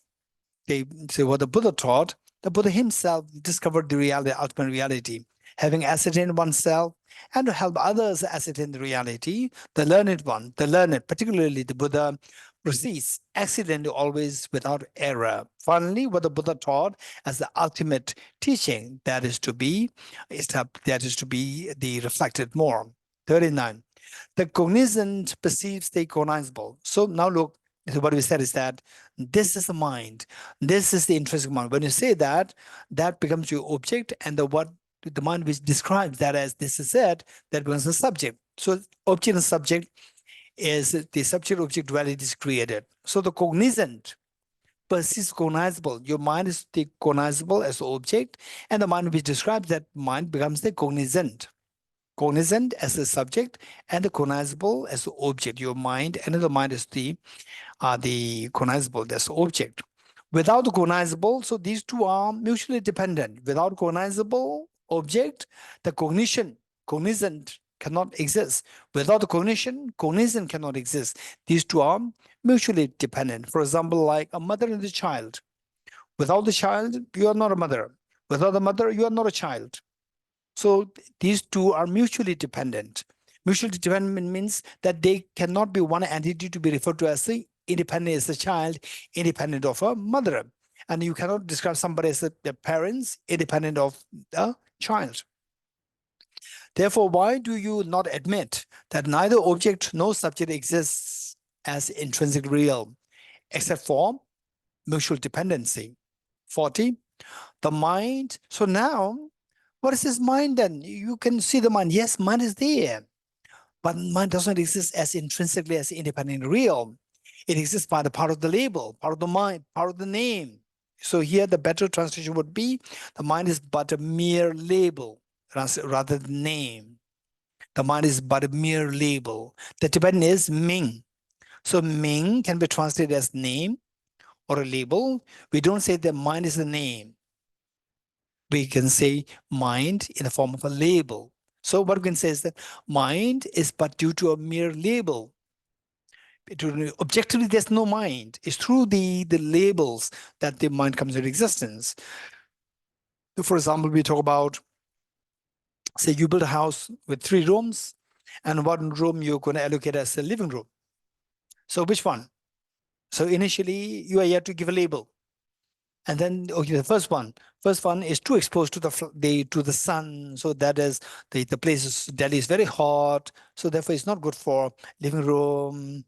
They say what the Buddha taught. The Buddha himself discovered the reality, ultimate reality. Having ascertained oneself and to help others ascertain the reality, the learned one, particularly the Buddha, proceeds accidentally, always without error. Finally, what the Buddha taught as the ultimate teaching, that is to be the reflected more. 39. The cognizant perceives the cognizable. So now look, what we said is that this is the mind, this is the intrinsic mind. When you say that, that becomes your object, and the mind which describes that as this is it, that becomes the subject. So object and subject is the subject-object duality is created. So the cognizant perceives cognizable. Your mind is the cognizable as the object, and the mind which describes that mind becomes the cognizant. Cognizant as the subject and the cognizable as the object. Your mind, and the mind is the cognizable, that's the object. Without the cognizable, so these two are mutually dependent. Without cognizable object, the cognizant cannot exist. Without the cognizant cannot exist. These two are mutually dependent. For example, like a mother and a child. Without the child, you are not a mother. Without the mother, you are not a child. So these two are mutually dependent. Mutually dependent means that they cannot be one entity to be referred to as the independent as a child, independent of a mother. And you cannot describe somebody as the parents, independent of the child. Therefore, why do you not admit that neither object nor subject exists as intrinsic real, except for mutual dependency? 40. The mind. So now, what is this mind then? You can see the mind. Yes, mind is there. But mind doesn't exist as intrinsically as independent real. It exists by the part of the label, part of the mind, part of the name. So here the better translation would be, the mind is but a mere label rather than name. The mind is but a mere label. The Tibetan is Ming. So Ming can be translated as name or a label. We don't say the mind is a name. We can say mind in the form of a label. So what we can say is that mind is but due to a mere label. Objectively, there's no mind. It's through the labels that the mind comes into existence. For example, we talk about, say you build a house with 3 rooms, and 1 room you're going to allocate as a living room. So which one? So initially, you are yet to give a label. And then, okay, the first one is too exposed to the sun. So that is the place Delhi is very hot. So therefore, it's not good for living room.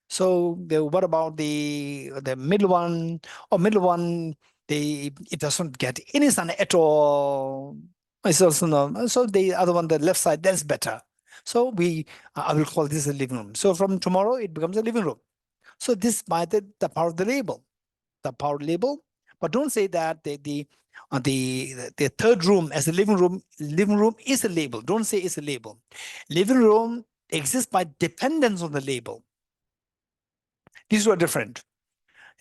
So what about the middle one? Or middle one, it doesn't get any sun at all. It's also no. So the other one, the left side, that's better. So I will call this a living room. So from tomorrow, it becomes a living room. So this by the power of the label, But don't say that the third room as a living room is a label. Don't say it's a label. Living room exists by dependence on the label. These are different.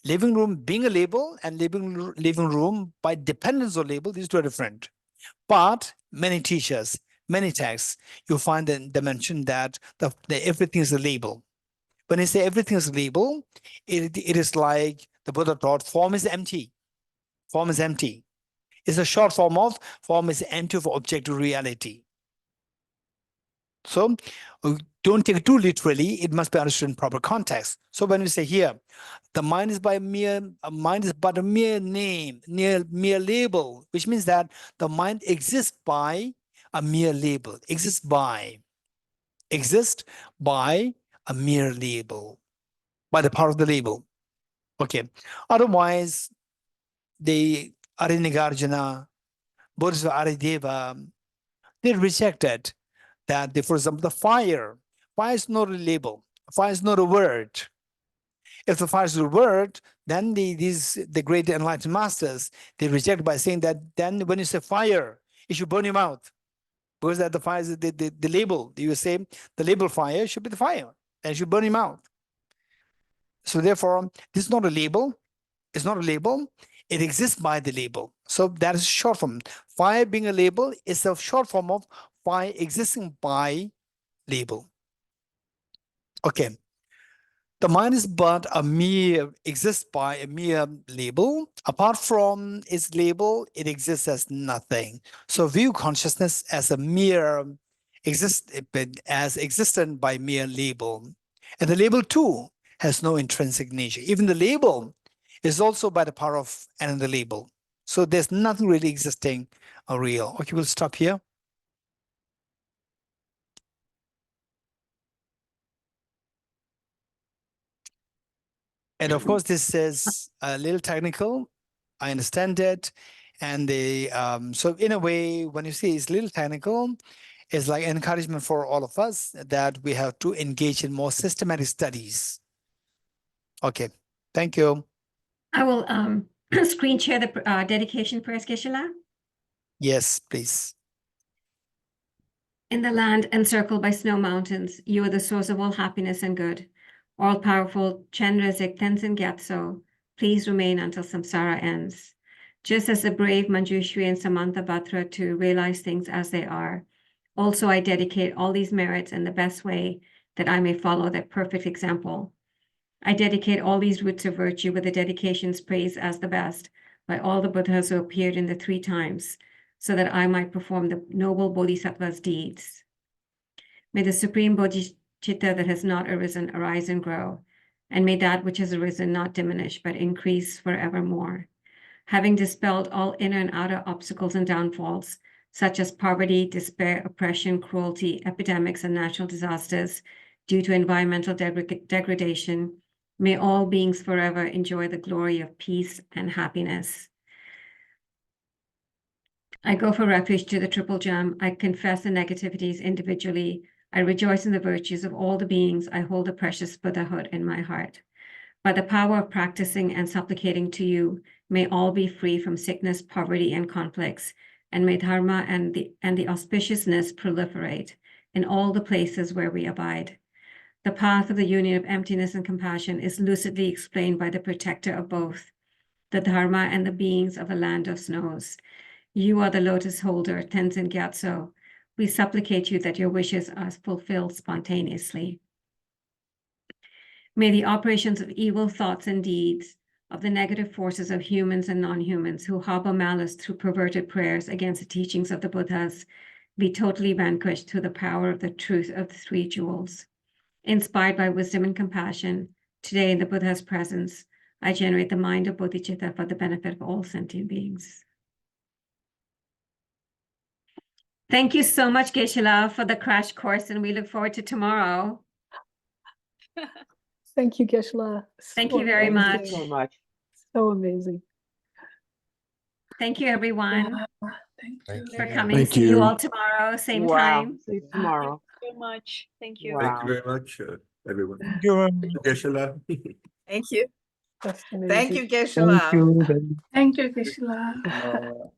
Living room being a label and living room by dependence on label, these two are different. But many teachers, many texts, you find that they mention that the everything is a label. When they say everything is a label, it is like the Buddha taught, form is empty. Form is empty. It's a short form of form is empty of objective reality. So don't take it too literally. It must be understood in proper context. So when we say here, the mind is but a mere name, mere label, which means that the mind exists by a mere label, exists by a mere label, by the power of the label. Okay. Otherwise, the Nagarjuna, Bodhicittavivāraṇa, they rejected that, for example, the fire is not a label, fire is not a word. If the fire is a word, then the great enlightened masters, they reject by saying that then when you say fire, it should burn your mouth. Because that the fire is the label. You say the label fire should be the fire, and it should burn your mouth. So therefore, this is not a label. It's not a label. It exists by the label. So that is short form. Fire being a label is a short form of fire existing by label. Okay. The mind is but exists by a mere label. Apart from its label, it exists as nothing. So view consciousness as a mere existent by mere label. And the label too has no intrinsic nature. Even the label is also by the power of another label. So there's nothing really existing or real. Okay, we'll stop here. And of course, this is a little technical. I understand it. And so in a way, when you see it's a little technical, it's like encouragement for all of us that we have to engage in more systematic studies. Okay, thank you. I will screen share the dedication prayers, Geshe-la. Yes, please. In the land encircled by snow mountains, you are the source of all happiness and good. All-powerful Chenrezig Tenzin Gyatso, please remain until samsara ends. Just as the brave Manjushri and Samantabhadra to realize things as they are, also I dedicate all these merits in the best way that I may follow their perfect example. I dedicate all these roots of virtue with the dedications praised as the best by all the Buddhas who appeared in the 3 times, so that I might perform the noble Bodhisattva's deeds. May the supreme Bodhicitta that has not arisen arise and grow, and may that which has arisen not diminish, but increase forevermore. Having dispelled all inner and outer obstacles and downfalls, such as poverty, despair, oppression, cruelty, epidemics, and natural disasters due to environmental degradation, may all beings forever enjoy the glory of peace and happiness. I go for refuge to the triple gem. I confess the negativities individually. I rejoice in the virtues of all the beings. I hold the precious Buddhahood in my heart. By the power of practicing and supplicating to you, may all be free from sickness, poverty, and conflicts, and may dharma and the auspiciousness proliferate in all the places where we abide. The path of the union of emptiness and compassion is lucidly explained by the protector of both, the dharma and the beings of the land of snows. You are the lotus holder, Tenzin Gyatso. We supplicate you that your wishes are fulfilled spontaneously. May the operations of evil thoughts and deeds, of the negative forces of humans and non-humans who harbor malice through perverted prayers against the teachings of the Buddhas, be totally vanquished through the power of the truth of the 3 jewels. Inspired by wisdom and compassion, today in the Buddha's presence, I generate the mind of Bodhicitta for the benefit of all sentient beings. Thank you so much, Geshe-la, for the crash course, and we look forward to tomorrow. Thank you, Geshe-la. Thank you very much. Thank you so much. So amazing. Thank you, everyone, Thank you. for coming. Thank See you you. all tomorrow, same Wow. time. See you tomorrow. So much. Thank you. Wow. Thank you very much, everyone. Thank you. Geshe-la. Thank you. That's Thank amazing. you, Geshe-la. Thank you, Geshe-la.